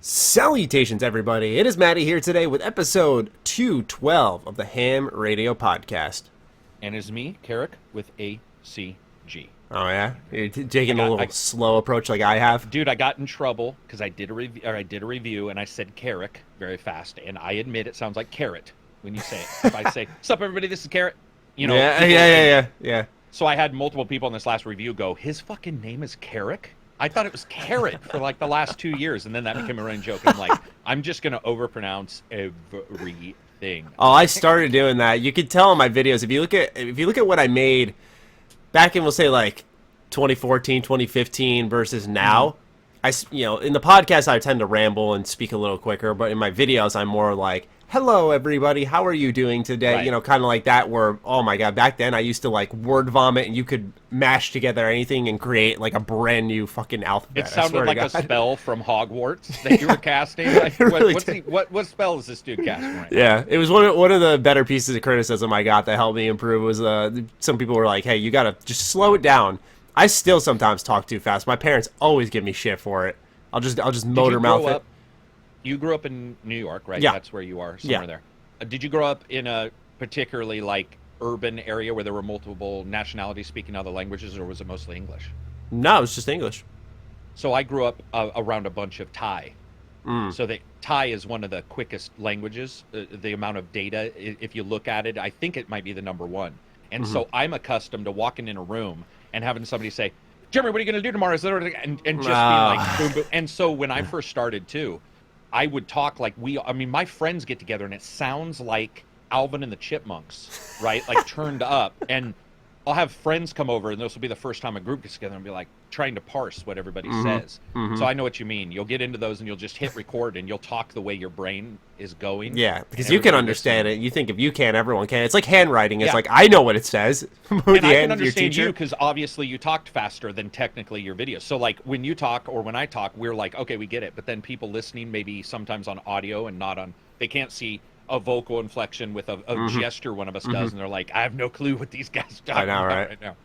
Salutations, everybody. It is Matty here today with episode 212 of the H.A.M Radio Podcast. And it's me, Karak, with ACG. Oh, yeah? You're taking a little slow approach like I have? Dude, I got in trouble because I did a review and I said Karak very fast. And I admit it sounds like carrot when you say it. If I say, "Sup, everybody, this is Carrot." You know. Yeah. So I had multiple people in this last review go, "His fucking name is Karak?" I thought it was carrot for like the last 2 years, and then that became a running joke. I'm like, I'm just gonna overpronounce everything. Oh, I started doing that. You could tell in my videos if you look at what I made back in, we'll say, like 2014, 2015 versus now. In the podcast I tend to ramble and speak a little quicker, but in my videos I'm more like, "Hello, everybody. How are you doing today?" Right. You know, kind of like that. Where, oh my god, back then I used to like word vomit, and you could mash together anything and create like a brand new fucking alphabet. It sounded like a spell from Hogwarts that you were casting. Like, what spell is this dude casting right now? Yeah, it was one of the better pieces of criticism I got that helped me improve. Was some people were like, "Hey, you gotta just slow it down." I still sometimes talk too fast. My parents always give me shit for it. I'll just motor mouth it. You grew up in New York, right? Yeah. That's where you are, somewhere there. Did you grow up in a particularly, like, urban area where there were multiple nationalities speaking other languages, or was it mostly English? No, it's just English. So I grew up around a bunch of Thai. So Thai is one of the quickest languages. The amount of data, if you look at it, I think it might be the number one. And so I'm accustomed to walking in a room and having somebody say, "Jeremy, what are you going to do tomorrow?" And just being like, boom, boom. And so when I first started, too, I would talk like my friends get together and it sounds like Alvin and the Chipmunks, right? Like turned up. And I'll have friends come over and this will be the first time a group gets together and be like trying to parse what everybody says. So I know what you mean. You'll get into those and you'll just hit record and you'll talk the way your brain is going. Yeah, because you can understand it. You think if you can, everyone can. It's like handwriting. It's like, I know what it says. And I can understand you because obviously you talked faster than technically your videos. So like when you talk or when I talk, we're like, okay, we get it. But then people listening maybe sometimes on audio and not on, they can't see a vocal inflection with a gesture one of us does. And they're like, I have no clue what these guys are talking about right now.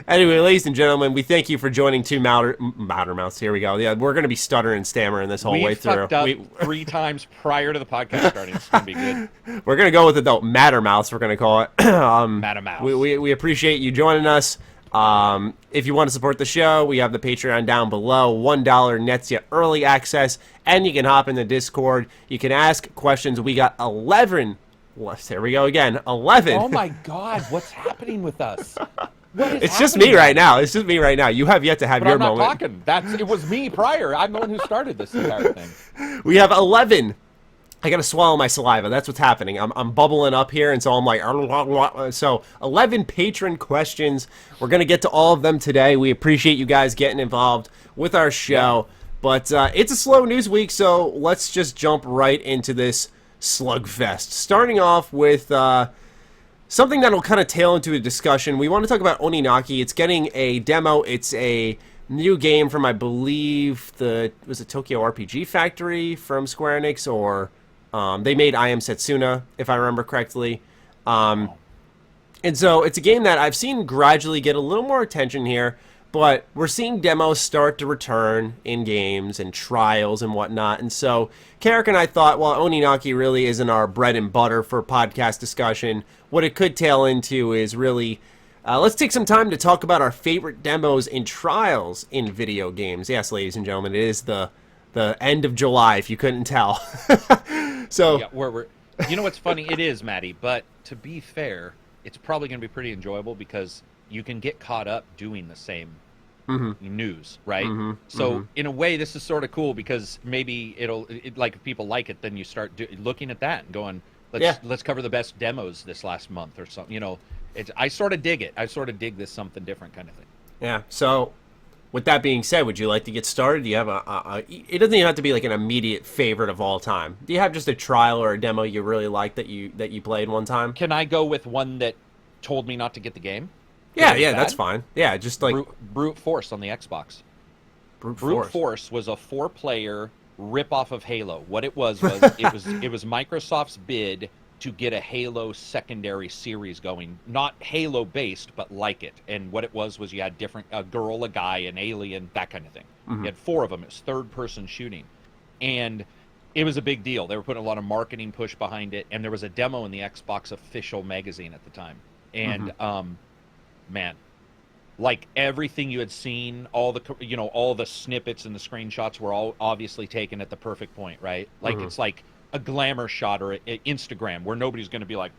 Anyway, ladies and gentlemen, we thank you for joining two Mouths. Here we go. Yeah, we're going to be stuttering and stammering this whole way through. Fucked up 3 times prior to the podcast starting. It's going to be good. We're going to go with it, though. Mattermouths, we're going to call it. Mattermouths. We appreciate you joining us. If you want to support the show, we have the Patreon down below. $1 nets you early access, and you can hop in the Discord. You can ask questions. We got 11. There we go again. 11. Oh my God, what's happening with us? It's just me right now. It's just me right now. You have yet to have your moment. I'm not talking. It was me prior. I'm the one who started this entire thing. We have 11. I gotta swallow my saliva. That's what's happening. I'm bubbling up here, and so I'm like, so 11 patron questions. We're gonna get to all of them today. We appreciate you guys getting involved with our show, but it's a slow news week, so let's just jump right into this slugfest. Starting off with something that'll kind of tail into a discussion. We want to talk about Oninaki. It's getting a demo. It's a new game from, I believe, was it Tokyo RPG Factory from Square Enix, or they made I Am Setsuna, if I remember correctly. And so it's a game that I've seen gradually get a little more attention here, but we're seeing demos start to return in games and trials and whatnot. And so Karak and I thought, well, Oninaki really isn't our bread and butter for podcast discussion. What it could tail into is really, let's take some time to talk about our favorite demos and trials in video games. Yes, ladies and gentlemen, it is the end of July, if you couldn't tell. So, yeah, you know what's funny? It is, Matty, but to be fair, it's probably going to be pretty enjoyable because you can get caught up doing the same news, right? So in a way, this is sort of cool because maybe like if people like it, then you start looking at that and going, let's cover the best demos this last month or something. You know, I sort of dig it. I sort of dig this something different kind of thing. Yeah. So with that being said, would you like to get started? Do you have it doesn't even have to be like an immediate favorite of all time. Do you have just a trial or a demo you really like that you played one time? Can I go with one that told me not to get the game? Yeah, that's fine. Yeah, just like Brute Force on the Xbox. Brute Force was a 4-player rip-off of Halo. What it was it was Microsoft's bid to get a Halo secondary series going, not Halo based, but like it. And what it was you had a girl, a guy, an alien, that kind of thing. You had 4 of them. It was third-person shooting, and it was a big deal. They were putting a lot of marketing push behind it, and there was a demo in the Xbox official magazine at the time. And man, like everything you had seen, all the snippets and the screenshots were all obviously taken at the perfect point, right? Like it's like a glamour shot or Instagram where nobody's going to be like,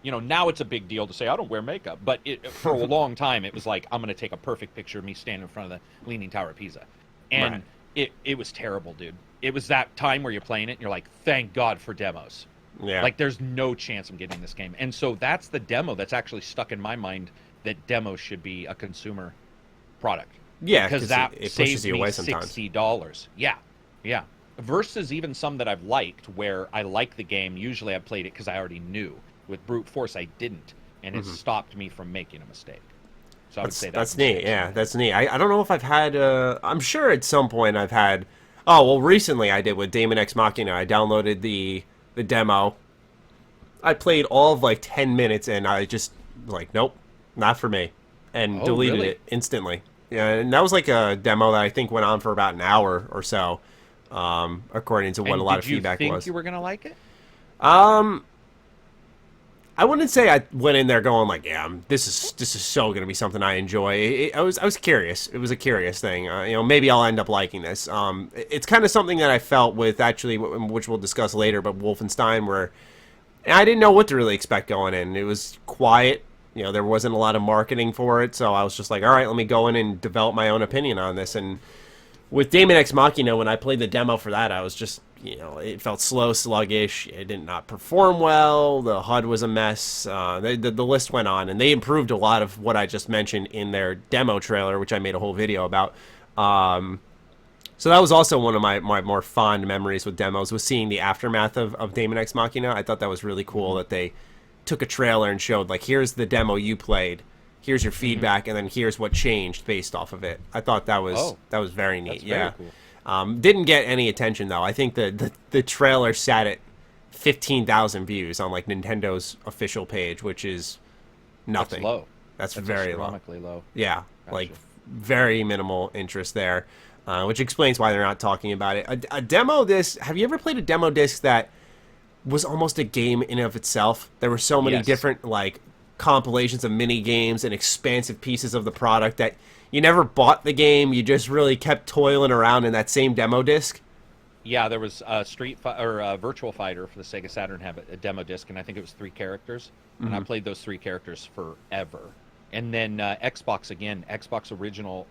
now it's a big deal to say I don't wear makeup, but for a long time it was like I'm going to take a perfect picture of me standing in front of the Leaning Tower of Pisa, and it was terrible, dude. It was that time where you're playing it and you're like, thank God for demos. Yeah. Like there's no chance I'm getting this game, and so that's the demo that's actually stuck in my mind. That demos should be a consumer product. Yeah, because that it saves pushes you me away sometimes. $60. Yeah. Versus even some that I've liked, where I like the game. Usually I played it because I already knew. With Brute Force, I didn't, and it stopped me from making a mistake. So I would say that's neat. Yeah, that's neat. I don't know if I've had. I'm sure at some point I've had. Oh well, recently I did with Daemon X Machina. I downloaded the demo. I played all of like 10 minutes, and I just like, nope, not for me, and deleted it instantly. Yeah, and that was like a demo that I think went on for about an hour or so, according to what a lot of feedback was. Did you think you were gonna like it? I wouldn't say I went in there going like, yeah, this is so gonna be something I enjoy. I was curious. It was a curious thing. Maybe I'll end up liking this. It's kind of something that I felt with actually, which we'll discuss later, but Wolfenstein, where I didn't know what to really expect going in. It was quiet. There wasn't a lot of marketing for it, so I was just like, all right, let me go in and develop my own opinion on this. And with Daemon X Machina, when I played the demo for that, I was just, it felt slow, sluggish. It did not perform well. The HUD was a mess. The list went on, and they improved a lot of what I just mentioned in their demo trailer, which I made a whole video about. So that was also one of my more fond memories with demos, was seeing the aftermath of Daemon X Machina. I thought that was really cool that they took a trailer and showed, like, here's the demo you played, here's your feedback, and then here's what changed based off of it. I thought that was very neat. Very cool. Didn't get any attention though. I think the trailer sat at 15,000 views on like Nintendo's official page, which is nothing. That's low. That's very astronomically low. Yeah, gotcha. Like very minimal interest there, which explains why they're not talking about it. A demo disc. Have you ever played a demo disc that was almost a game in of itself? There were so many different like compilations of mini games and expansive pieces of the product that you never bought the game. You just really kept toiling around in that same demo disc. Yeah, there was Virtual Fighter for the Sega Saturn had a demo disc, and I think it was 3 characters. And I played those 3 characters forever. And then Xbox original,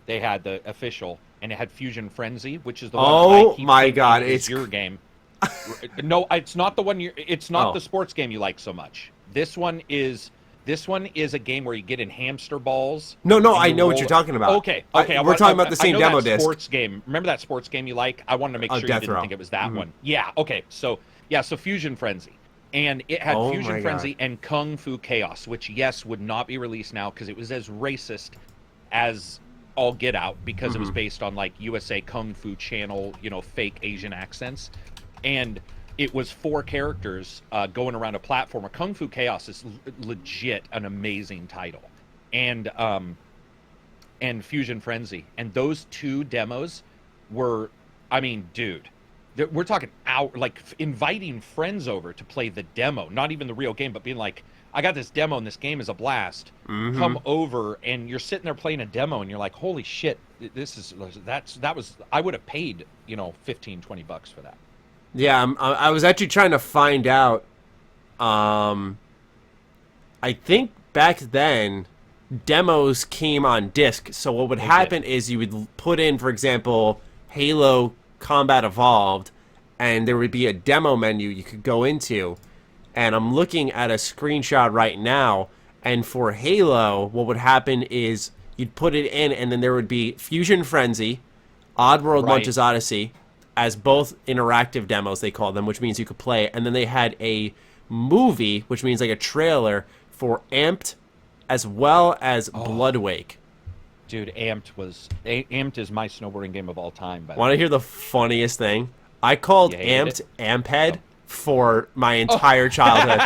they had the official, and it had Fusion Frenzy, which is the one. Oh my God, it's your game. No, it's not the one. It's not the sports game you like so much. This one is a game where you get in hamster balls. No, I know what you're talking about. Okay. We're talking about the same demo disc. Sports game. Remember that sports game you like? I wanted to make sure you didn't think it was that one. Yeah. Okay. So Fusion Frenzy, and it had Fusion Frenzy and Kung Fu Chaos, which would not be released now because it was as racist as all get out, because it was based on like USA Kung Fu Channel, fake Asian accents, and it was 4 characters going around a platformer. Kung Fu Chaos is legit an amazing title, and Fusion Frenzy, and those 2 demos were, I mean, dude, we're talking like inviting friends over to play the demo, not even the real game, but being like, I got this demo and this game is a blast. Come over, and you're sitting there playing a demo, and you're like, holy shit, I would have paid $15-20 for that. Yeah, I was actually trying to find out. I think back then, demos came on disc. So what would happen is you would put in, for example, Halo Combat Evolved, and there would be a demo menu you could go into. And I'm looking at a screenshot right now, and for Halo, what would happen is you'd put it in, and then there would be Fusion Frenzy, Oddworld Munch's Odyssey, as both interactive demos, they call them, which means you could play. And then they had a movie, which means like a trailer for Amped, as well as Bloodwake. Dude, Amped is my snowboarding game of all time. Want to hear the funniest thing? I called Amped Amphead for my entire childhood.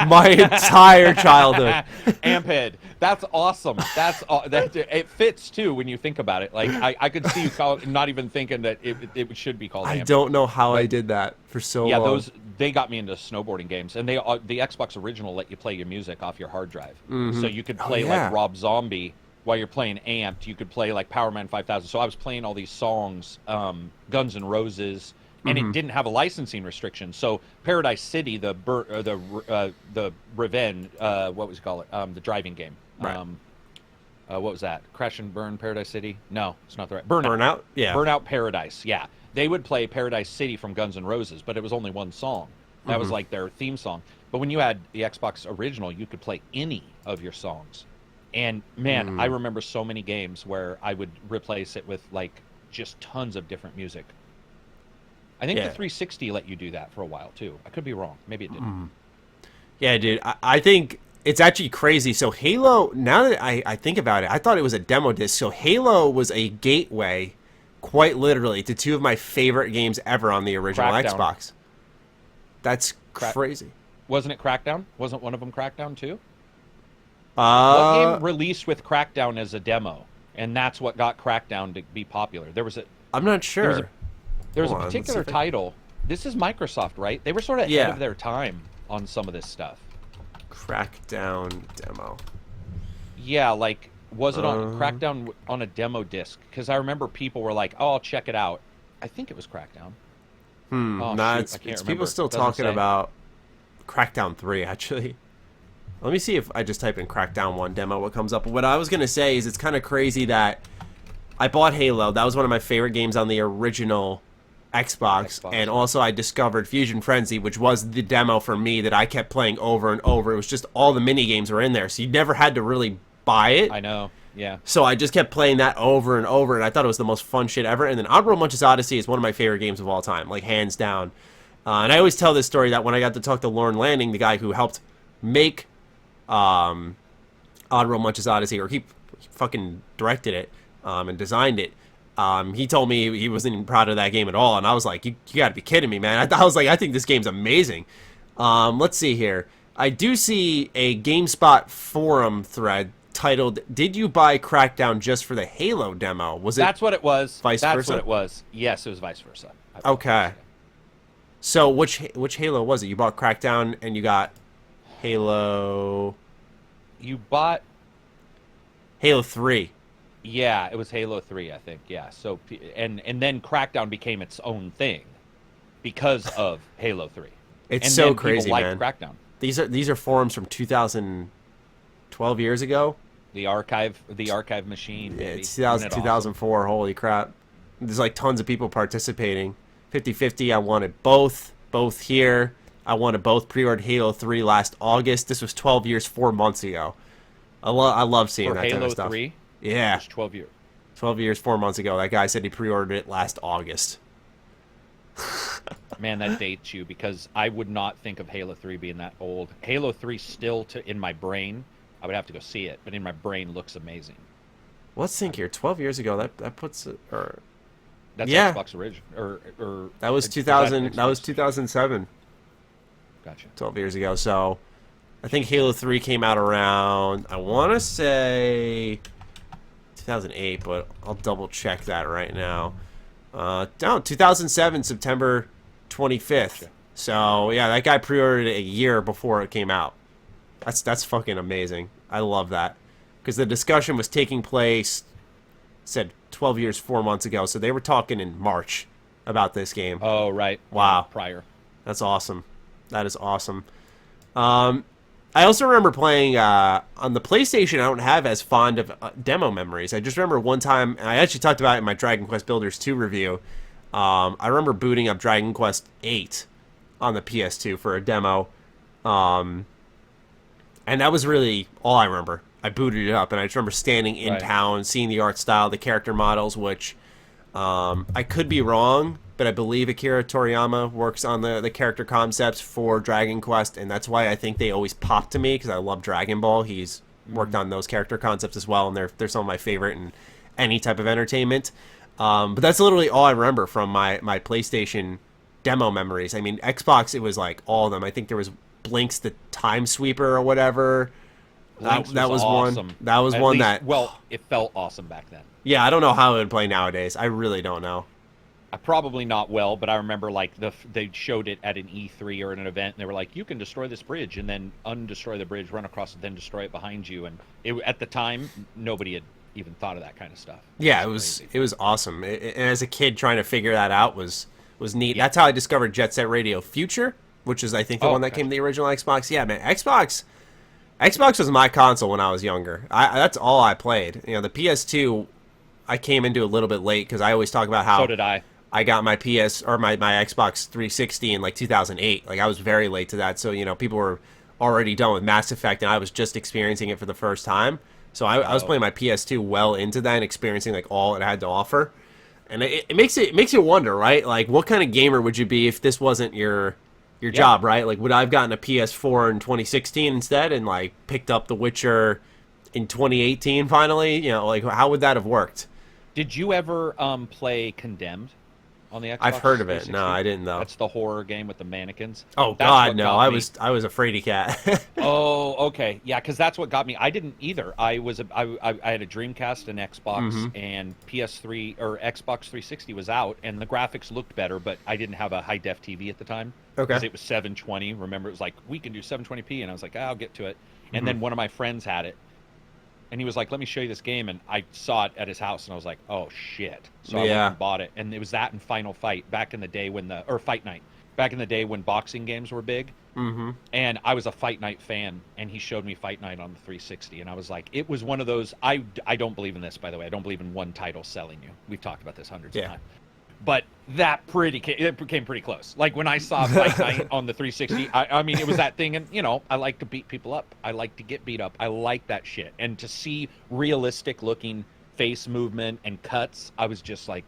My entire childhood. Amphead. That's awesome. It fits too when you think about it. Like I could see you not even thinking that it should be called Amphead. I don't know how I did that for so long. Yeah, they got me into snowboarding games, and the Xbox original let you play your music off your hard drive. So you could play like Rob Zombie while you're playing Amped. You could play like Power Man 5000. So I was playing all these songs, Guns N' Roses. And it didn't have a licensing restriction. So Paradise City, the Revenge, what was it called? The driving game. Right. What was that? Crash and Burn Paradise City? No, it's not the right. Burnout. Burnout? Yeah. Burnout Paradise. Yeah. They would play Paradise City from Guns N' Roses, but it was only one song. That was like their theme song. But when you had the Xbox original, you could play any of your songs. And man, I remember so many games where I would replace it with like just tons of different music. I think the 360 let you do that for a while, too. I could be wrong. Maybe it didn't. Yeah, dude. I think it's actually crazy. So Halo, now that I think about it, I thought it was a demo disc. So Halo was a gateway, quite literally, to two of my favorite games ever on the original Xbox. That's crazy. Wasn't it Crackdown? Wasn't one of them Crackdown, too? What game released with Crackdown as a demo? And that's what got Crackdown to be popular. I'm not sure. There was a particular title. This is Microsoft, right? They were sort of ahead of their time on some of this stuff. Crackdown demo. Yeah, like, was it on Crackdown on a demo disc? Because I remember people were like, oh, I'll check it out. I think it was Crackdown. It's people still talking about Crackdown 3, actually. Let me see if I just type in Crackdown 1 demo, what comes up. What I was going to say is it's kind of crazy that I bought Halo. That was one of my favorite games on the original Xbox. And also I discovered Fusion Frenzy, which was the demo for me that I kept playing over and over. It was just all the mini games were in there, so you never had to really buy it. I know, yeah. So I just kept playing that over and over, and I thought it was the most fun shit ever. And then Oddworld Munch's Odyssey is one of my favorite games of all time, like hands down. And I always tell this story that when I got to talk to Lorne Lanning, the guy who helped make Oddworld Munch's Odyssey, or he fucking directed it and designed it. He told me he wasn't even proud of that game at all, and I was like, you gotta be kidding me, man. I was like, I think this game's amazing. Let's see here. I do see a GameSpot forum thread titled, "Did you buy Crackdown just for the Halo demo?" Was it? That's what it was. Vice versa? That's what it was. Yes, it was vice versa. Okay. So which Halo was it? You bought Crackdown and you got Halo... You bought... Halo 3. Yeah, it was Halo 3, I think. Yeah. So and then Crackdown became its own thing because of Halo 3. It's and so crazy, man. Crackdown. These are forums from 2012 years ago. The archive machine. Yeah, it's 2004. Awesome. Holy crap! There's like tons of people participating. 50-50. I wanted both here. I wanted both. Pre-ordered Halo 3 last August. This was 12 years, 4 months ago. I love seeing that kind of stuff. Halo 3? Yeah. It was 12 years. 12 years, 4 months ago. That guy said he pre-ordered it last August. Man, that dates you, because I would not think of Halo 3 being that old. Halo 3 still in my brain. I would have to go see it, but in my brain looks amazing. Let's think here. 12 years ago, that puts it... That's Xbox original. Or that was 2000. That was 2007. Gotcha. 12 years ago. So, I think Halo 3 came out around, I want to say 2008, but I'll double check that right now. 2007, September 25th. Gotcha. So, yeah, that guy pre-ordered it a year before it came out. That's fucking amazing. I love that. Because the discussion was taking place, said 12 years, 4 months ago. So they were talking in March about this game. Oh, right. Wow. Prior. That's awesome. That is awesome. I also remember playing on the PlayStation. I don't have as fond of demo memories. I just remember one time, and I actually talked about it in my Dragon Quest Builders 2 review. I remember booting up Dragon Quest 8 on the PS2 for a demo. And that was really all I remember. I booted it up, and I just remember standing in town, seeing the art style, the character models, which I could be wrong, but I believe Akira Toriyama works on the character concepts for Dragon Quest, and that's why I think they always pop to me, because I love Dragon Ball. He's worked on those character concepts as well, and they're some of my favorite in any type of entertainment. But that's literally all I remember from my PlayStation demo memories. I mean, Xbox, it was like all of them. I think there was Blinks the Time Sweeper or whatever. Blinks That was awesome. one. That was At one least, that. well, it felt awesome back then. Yeah, I don't know how it would play nowadays. I really don't know. Probably not well, but I remember like they showed it at an E3 or an event, and they were like, "You can destroy this bridge and then undestroy the bridge, run across it, then destroy it behind you." And at the time, nobody had even thought of that kind of stuff. Yeah, it was awesome. And as a kid, trying to figure that out was neat. Yeah. That's how I discovered Jet Set Radio Future, which is I think the one that came to the original Xbox. Yeah, man, Xbox was my console when I was younger. That's all I played. You know, the PS2, I came into a little bit late because I always talk about how. So did I. I got my my Xbox 360 in like 2008. Like I was very late to that. So, you know, people were already done with Mass Effect and I was just experiencing it for the first time. So I was playing my PS2 well into that and experiencing like all it had to offer. And it makes you wonder, right? Like what kind of gamer would you be if this wasn't your job, right? Like would I have gotten a PS4 in 2016 instead and like picked up The Witcher in 2018 finally? You know, like how would that have worked? Did you ever play Condemned? On the Xbox I've heard of it. 360? No, I didn't though. That's the horror game with the mannequins. Oh God, no! I was a fraidy cat. Oh, okay, yeah, because that's what got me. I didn't either. I had a Dreamcast, an Xbox, and PS3 or Xbox 360 was out, and the graphics looked better, but I didn't have a high def TV at the time. Okay. Because it was 720. Remember, it was like we can do 720p, and I was like, I'll get to it. And then one of my friends had it. And he was like, let me show you this game. And I saw it at his house, and I was like, oh, shit. So I went and bought it. And it was that and Final Fight back in the day or Fight Night, back in the day when boxing games were big. Mm-hmm. And I was a Fight Night fan, and he showed me Fight Night on the 360. And I was like, it was one of those, I don't believe in this, by the way. I don't believe in one title selling you. We've talked about this hundreds of times. But it became pretty close. Like when I saw Fight Night on the 360, I mean, it was that thing. And, you know, I like to beat people up. I like to get beat up. I like that shit. And to see realistic looking face movement and cuts, I was just like,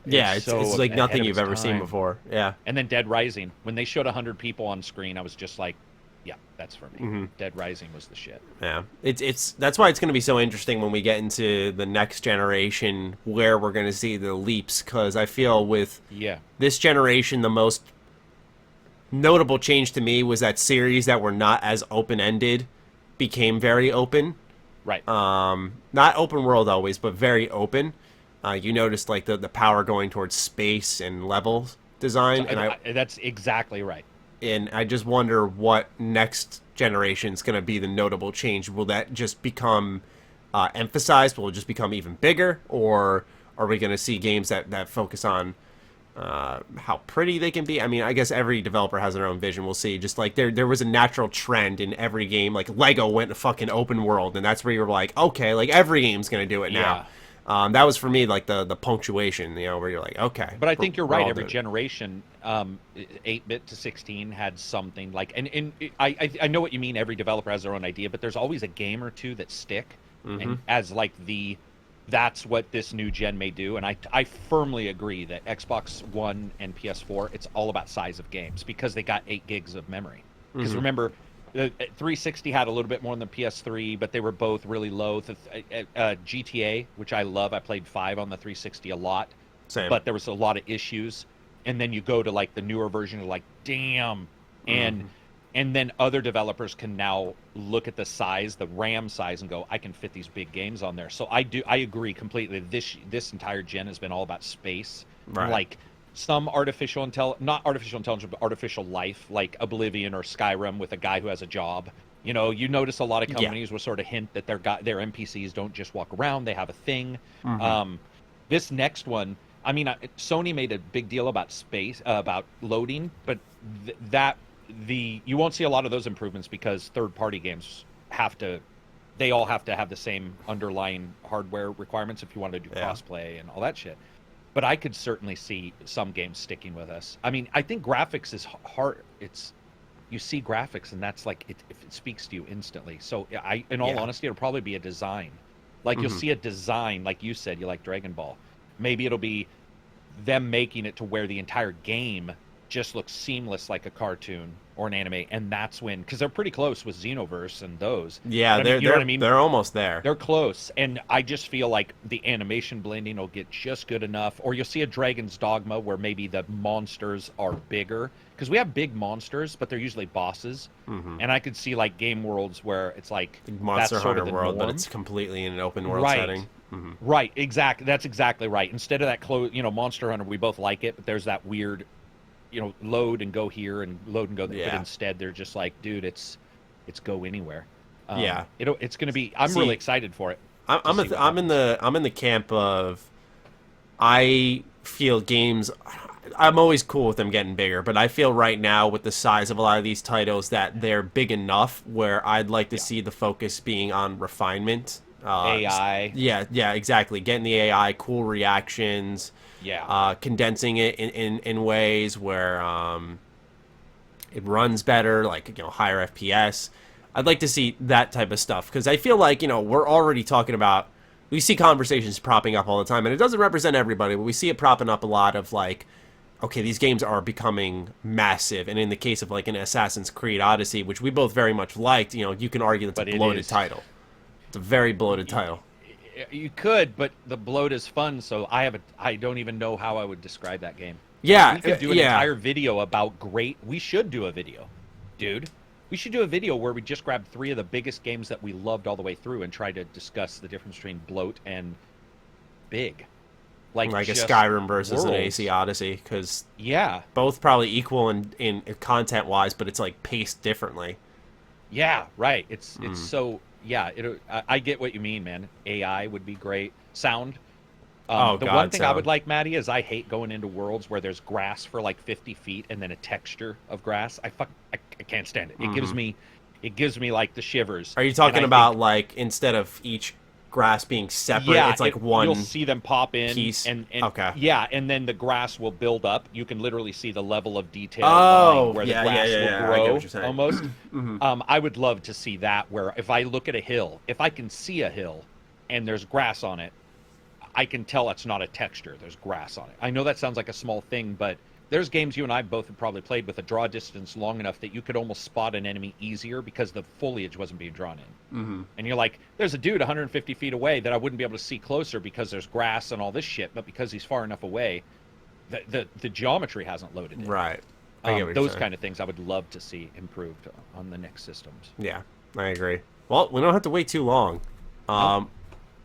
it's like nothing you've ever seen before. Yeah. And then Dead Rising, when they showed 100 people on screen, I was just like, yeah, that's for me. Mm-hmm. Dead Rising was the shit. Yeah, that's why it's going to be so interesting when we get into the next generation where we're going to see the leaps. Because I feel with this generation, the most notable change to me was that series that were not as open-ended became very open. Right. Not open world always, but very open. You noticed like the power going towards space and level design, that's exactly right. And I just wonder what next generation is going to be the notable change. Will that just become emphasized? Will it just become even bigger? Or are we going to see games that focus on how pretty they can be? I mean, I guess every developer has their own vision. We'll see. Just like there was a natural trend in every game. Like Lego went to fucking open world, and that's where you were like, okay, like every game's going to do it now. That was for me like the punctuation, you know, where you're like, okay. But I think you're right. Every generation, 8-bit to 16 had something like, and I know what you mean. Every developer has their own idea, but there's always a game or two that stick, and as like that's what this new gen may do. And I firmly agree that Xbox One and PS4, it's all about size of games because they got 8 gigs of memory. Because remember, the 360 had a little bit more than the PS3, but they were both really low. GTA, which I love, I played 5 on the 360 a lot. Same. But there was a lot of issues. And then you go to like the newer version, you're like, damn. And then other developers can now look at the size, the RAM size, and go, I can fit these big games on there. So I agree completely. This entire gen has been all about space. Right. Like some not artificial intelligence, but artificial life, like Oblivion or Skyrim with a guy who has a job. You know, you notice a lot of companies will sort of hint that their NPCs don't just walk around; they have a thing. This next one, I mean, Sony made a big deal about space, about loading, but you won't see a lot of those improvements because third-party games they all have to have the same underlying hardware requirements if you want to do crossplay and all that shit. But I could certainly see some games sticking with us. I mean, I think graphics is hard. You see graphics, and that's like it speaks to you instantly. So in all honesty, it'll probably be a design. Like you'll see a design, like you said, you like Dragon Ball. Maybe it'll be them making it to where the entire game just looks seamless like a cartoon or an anime, and that's when, because they're pretty close with Xenoverse and those. Yeah, you know what I mean? They're almost there. They're close, and I just feel like the animation blending will get just good enough, or you'll see a Dragon's Dogma where maybe the monsters are bigger, because we have big monsters, but they're usually bosses, and I could see like Game Worlds where it's like Monster that's sort Hunter of the World, norm. but it's completely in an open world Right. setting. Right, exactly. That's exactly right. Instead of that Monster Hunter, we both like it, but there's that weird, load and go here and load and go there. Yeah. But instead, they're just like, dude, it's go anywhere. Yeah. It's going to be. I'm really excited for it. I'm in the camp of, I feel games. I'm always cool with them getting bigger, but I feel right now with the size of a lot of these titles that they're big enough where I'd like to see the focus being on refinement. AI. Yeah, exactly. Getting the AI, cool reactions. Yeah. Condensing it in ways where it runs better, like higher FPS. I'd like to see that type of stuff because I feel like we're already talking about. We see conversations propping up all the time, and it doesn't represent everybody, but we see it propping up a lot of like, okay, these games are becoming massive, and in the case of like an Assassin's Creed Odyssey, which we both very much liked, you can argue that's a bloated title. It's a very bloated title. You could, but the bloat is fun, so I don't even know how I would describe that game. Yeah, we could do an entire video about great. We should do a video, dude. We should do a video where we just grab 3 of the biggest games that we loved all the way through and try to discuss the difference between bloat and big. Like a Skyrim versus an AC Odyssey, because both probably equal in content wise, but it's like paced differently. Yeah, right. It's so I get what you mean, man. AI would be great. Sound. One thing I would like, Matty, is I hate going into worlds where there's grass for like 50 feet and then a texture of grass. I can't stand it. It gives me like the shivers. Are you talking about like instead of each grass being separate, it's like one? You'll see them pop in piece. And okay. Yeah, and then the grass will build up. You can literally see the level of detail where the grass will grow almost. I would love to see that where if I look at a hill, if I can see a hill and there's grass on it, I can tell it's not a texture. There's grass on it. I know that sounds like a small thing, but there's games you and I both have probably played with a draw distance long enough that you could almost spot an enemy easier because the foliage wasn't being drawn in. And you're like, there's a dude 150 feet away that I wouldn't be able to see closer because there's grass and all this shit, but because he's far enough away, the geometry hasn't loaded in. Right. Those kind of things I would love to see improved on the next systems. Yeah, I agree. Well, we don't have to wait too long.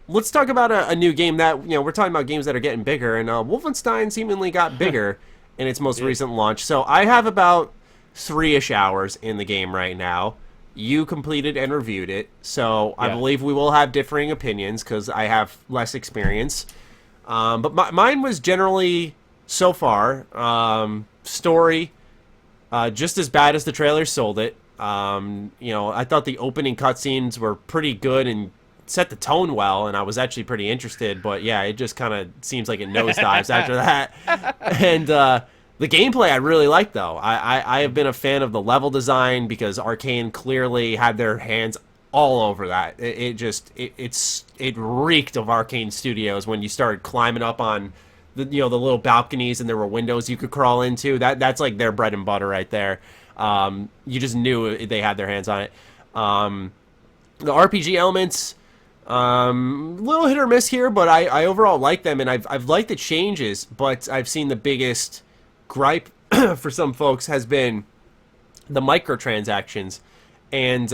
Let's talk about a new game that, we're talking about games that are getting bigger, and Wolfenstein seemingly got bigger in its most recent launch. So I have about 3-ish hours in the game right now. You completed and reviewed it, so I believe we will have differing opinions because I have less experience. But mine was generally, so far, story, just as bad as the trailer sold it. I thought the opening cutscenes were pretty good and set the tone well, and I was actually pretty interested, but yeah, it just kind of seems like it nosedives after that. And the gameplay I really like, though. I have been a fan of the level design because Arcane clearly had their hands all over that. It reeked of Arcane Studios when you started climbing up on the little balconies and there were windows you could crawl into. That's like their bread and butter right there. You just knew they had their hands on it. The RPG elements, little hit or miss here, but I overall like them, and I've liked the changes, but I've seen the biggest gripe for some folks has been the microtransactions, and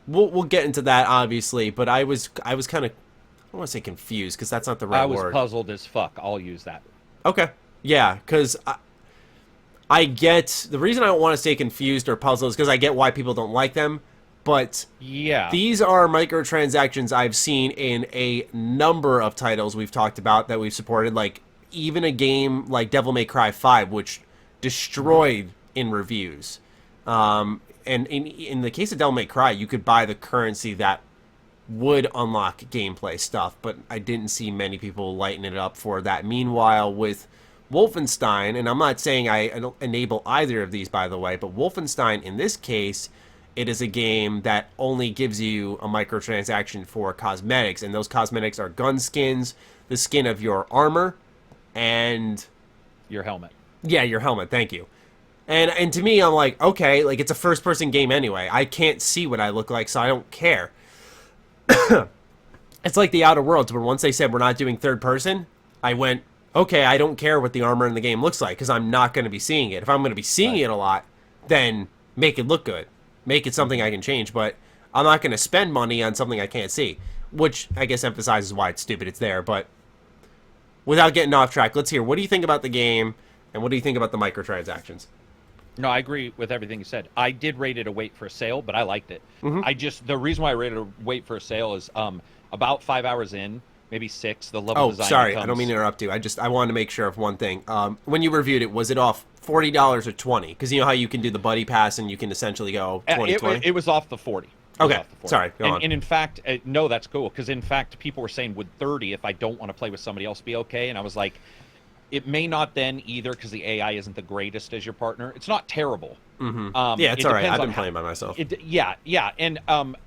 we'll get into that obviously, but I was kind of, I don't want to say confused because that's not the right word. I was puzzled as fuck. I'll use that. Okay, yeah, because I get the reason I don't want to say confused or puzzled is because I get why people don't like them. But these are microtransactions I've seen in a number of titles we've talked about that we've supported, like even a game like Devil May Cry 5, which destroyed in reviews. And in the case of Devil May Cry, you could buy the currency that would unlock gameplay stuff, but I didn't see many people lighting it up for that. Meanwhile, with Wolfenstein, and I'm not saying I enable either of these, by the way, but Wolfenstein, in this case, it is a game that only gives you a microtransaction for cosmetics, and those cosmetics are gun skins, the skin of your armor, and your helmet. Yeah, your helmet. Thank you. And to me, I'm like, okay, like it's a first person game anyway. I can't see what I look like, so I don't care. It's like the Outer Worlds, where once they said we're not doing third person, I went, okay, I don't care what the armor in the game looks like because I'm not going to be seeing it. If I'm going to be seeing it a lot, then make it look good, make it something I can change. But I'm not going to spend money on something I can't see, which I guess emphasizes why it's stupid. It's there, but without getting off track, let's hear, what do you think about the game, and what do you think about the microtransactions? No, I agree with everything you said. I did rate it a wait for a sale, but I liked it. The reason why I rated a wait for a sale is about 5 hours in, maybe 6, the level design. Oh, sorry, becomes... I don't mean to interrupt you. I wanted to make sure of one thing. When you reviewed it, was it off $40 or $20? Because you know how you can do the buddy pass and you can essentially go 20-20? It was off the 40. Okay, sorry, go on. And in fact, no, that's cool, because in fact, people were saying, would 30, if I don't want to play with somebody else, be okay? And I was like, it may not then either, because the AI isn't the greatest as your partner. It's not terrible. Yeah, it's all right. I've been playing by myself. And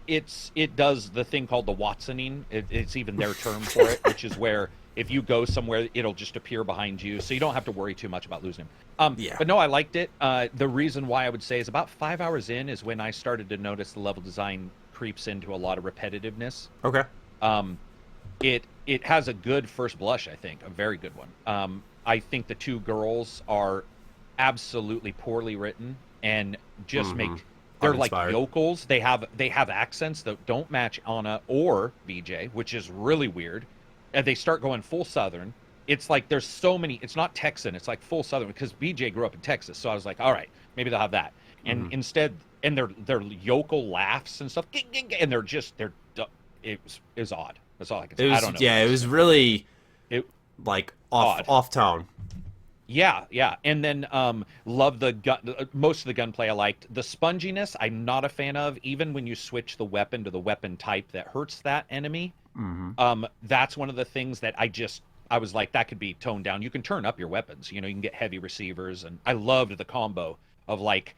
it does the thing called the Watsoning. It's even their term for it, which is where if you go somewhere, it'll just appear behind you, so you don't have to worry too much about losing him. But no, I liked it. The reason why I would say is about 5 hours in is when I started to notice the level design creeps into a lot of repetitiveness. Okay. It has a good first blush, I think, a very good one. I think the two girls are absolutely poorly written and just they're like yokels. They have accents that don't match Anna or BJ, which is really weird. And they start going full Southern. It's like there's so many. It's not Texan. It's like full Southern, because BJ grew up in Texas. So I was like, all right, maybe they'll have that. And instead, and their yokel laughs and stuff, and it was odd. That's all I can say. I don't know. Yeah, it was really like off tone. Yeah. And then love the gun. Most of the gunplay I liked. The sponginess I'm not a fan of. Even when you switch the weapon to the weapon type that hurts that enemy. That's one of the things that I was like, that could be toned down. You can turn up your weapons. You know, you can get heavy receivers, and I loved the combo of like,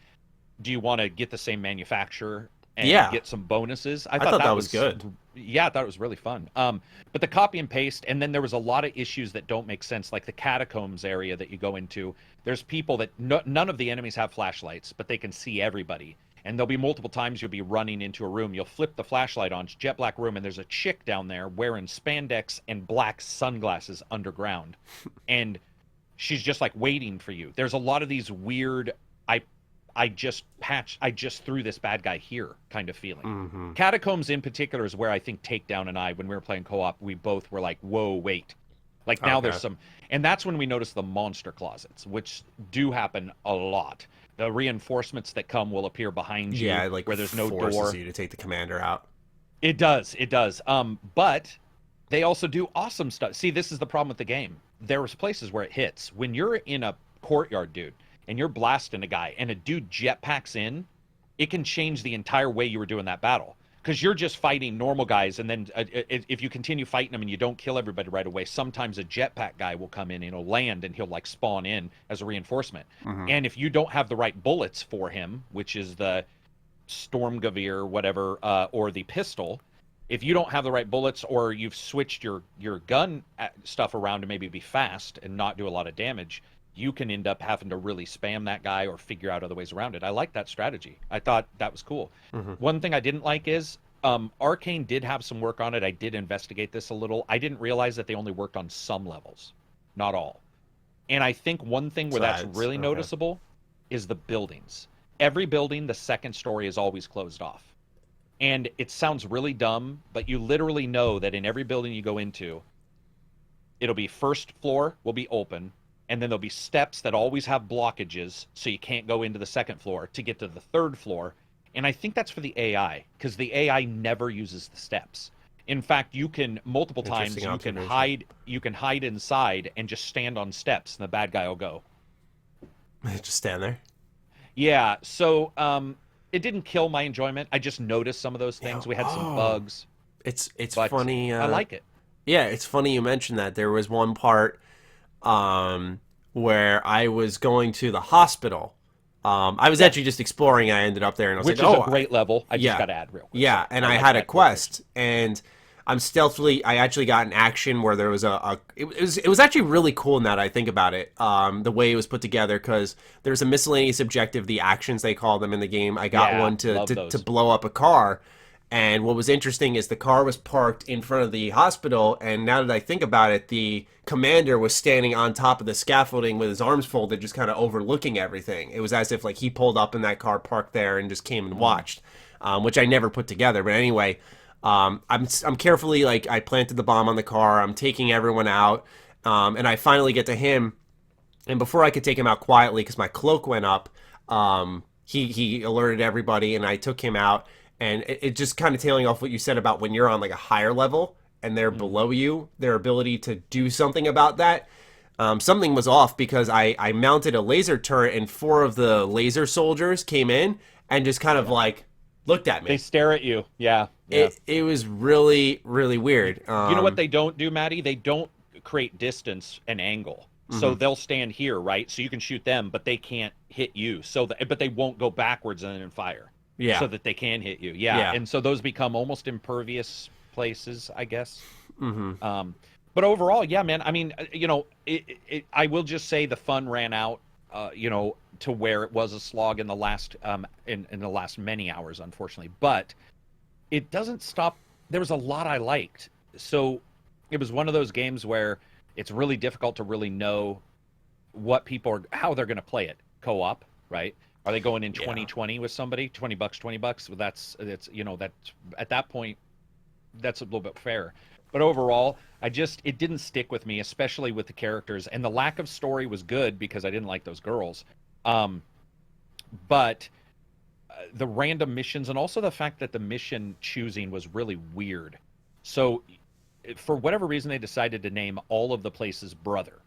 do you want to get the same manufacturer and get some bonuses? I thought that was good. Yeah, I thought it was really fun. But the copy and paste, and then there was a lot of issues that don't make sense, like the catacombs area that you go into. There's people that none of the enemies have flashlights, but they can see everybody. And there'll be multiple times you'll be running into a room. You'll flip the flashlight on, it's a jet black room, and there's a chick down there wearing spandex and black sunglasses underground. And she's just like waiting for you. There's a lot of these weird, I just threw this bad guy here kind of feeling. Catacombs in particular is where I think Takedown and I, when we were playing co-op, we both were like, whoa, wait. Like now there's some, and that's when we noticed the monster closets, which do happen a lot. The reinforcements that come will appear behind you, like where there's no forces door. You to take the commander out. It does. But they also do awesome stuff. See, this is the problem with the game. There's places where it hits. When you're in a courtyard, dude, and you're blasting a guy, and a dude jetpacks in, it can change the entire way you were doing that battle. Because you're just fighting normal guys, and then if you continue fighting them and you don't kill everybody right away, sometimes a jetpack guy will come in and he'll land and he'll like spawn in as a reinforcement. And if you don't have the right bullets for him, which is the Stormgewehr, whatever, or the pistol, if you don't have the right bullets, or you've switched your gun stuff around to maybe be fast and not do a lot of damage, you can end up having to really spam that guy or figure out other ways around it. I like that strategy. I thought that was cool. One thing I didn't like is Arcane did have some work on it. I did investigate this a little. I didn't realize that they only worked on some levels, not all. And I think one thing where that's really noticeable is the buildings. Every building, the second story is always closed off. And it sounds really dumb, but you literally know that in every building you go into, it'll be first floor will be open, and then there'll be steps that always have blockages, so you can't go into the second floor to get to the third floor. And I think that's for the AI, because the AI never uses the steps. In fact, you can multiple times you can hide inside and just stand on steps, and the bad guy will go. Just stand there. Yeah. So it didn't kill my enjoyment. I just noticed some of those things. We had some bugs. It's funny. I like it. Yeah, it's funny you mentioned that. There was one part where I was going to the hospital. I was actually just exploring. I ended up there, and I was Which like, is a great level. I just got to add real quick. Yeah, and I had a quest, and I'm stealthily. I actually got an action where there was it was actually really cool now that I think about it. The way it was put together, because there's a miscellaneous objective, the actions they call them in the game. I got one to blow up a car. And what was interesting is the car was parked in front of the hospital, and now that I think about it, the commander was standing on top of the scaffolding with his arms folded, just kind of overlooking everything. It was as if like he pulled up in that car parked there and just came and watched, which I never put together. But anyway, I'm carefully, like, I planted the bomb on the car, I'm taking everyone out, and I finally get to him, and before I could take him out quietly, because my cloak went up, he alerted everybody, and I took him out. And it just kind of tailing off what you said about when you're on like a higher level and they're below you, their ability to do something about that. Something was off because I mounted a laser turret and 4 of the laser soldiers came in and just kind of like looked at me. They stare at you. Yeah. It was really, really weird. You know what they don't do, Matty? They don't create distance and angle. So they'll stand here, right? So you can shoot them, but they can't hit you. But they won't go backwards and then fire. Yeah. So that they can hit you. Yeah. And so those become almost impervious places, I guess. But overall, yeah, man. I mean, you know, I will just say the fun ran out, you know, to where it was a slog in the last in the last many hours, unfortunately. But it doesn't stop. There was a lot I liked. So it was one of those games where it's really difficult to really know what people are, how they're going to play it. Co-op, right? Are they going in 2020 with somebody? $20, $20? Well, that's you know, that at that point, that's a little bit fair. But overall, it didn't stick with me, especially with the characters, and the lack of story was good because I didn't like those girls. But the random missions, and also the fact that the mission choosing was really weird. So, for whatever reason, they decided to name all of the places Brother.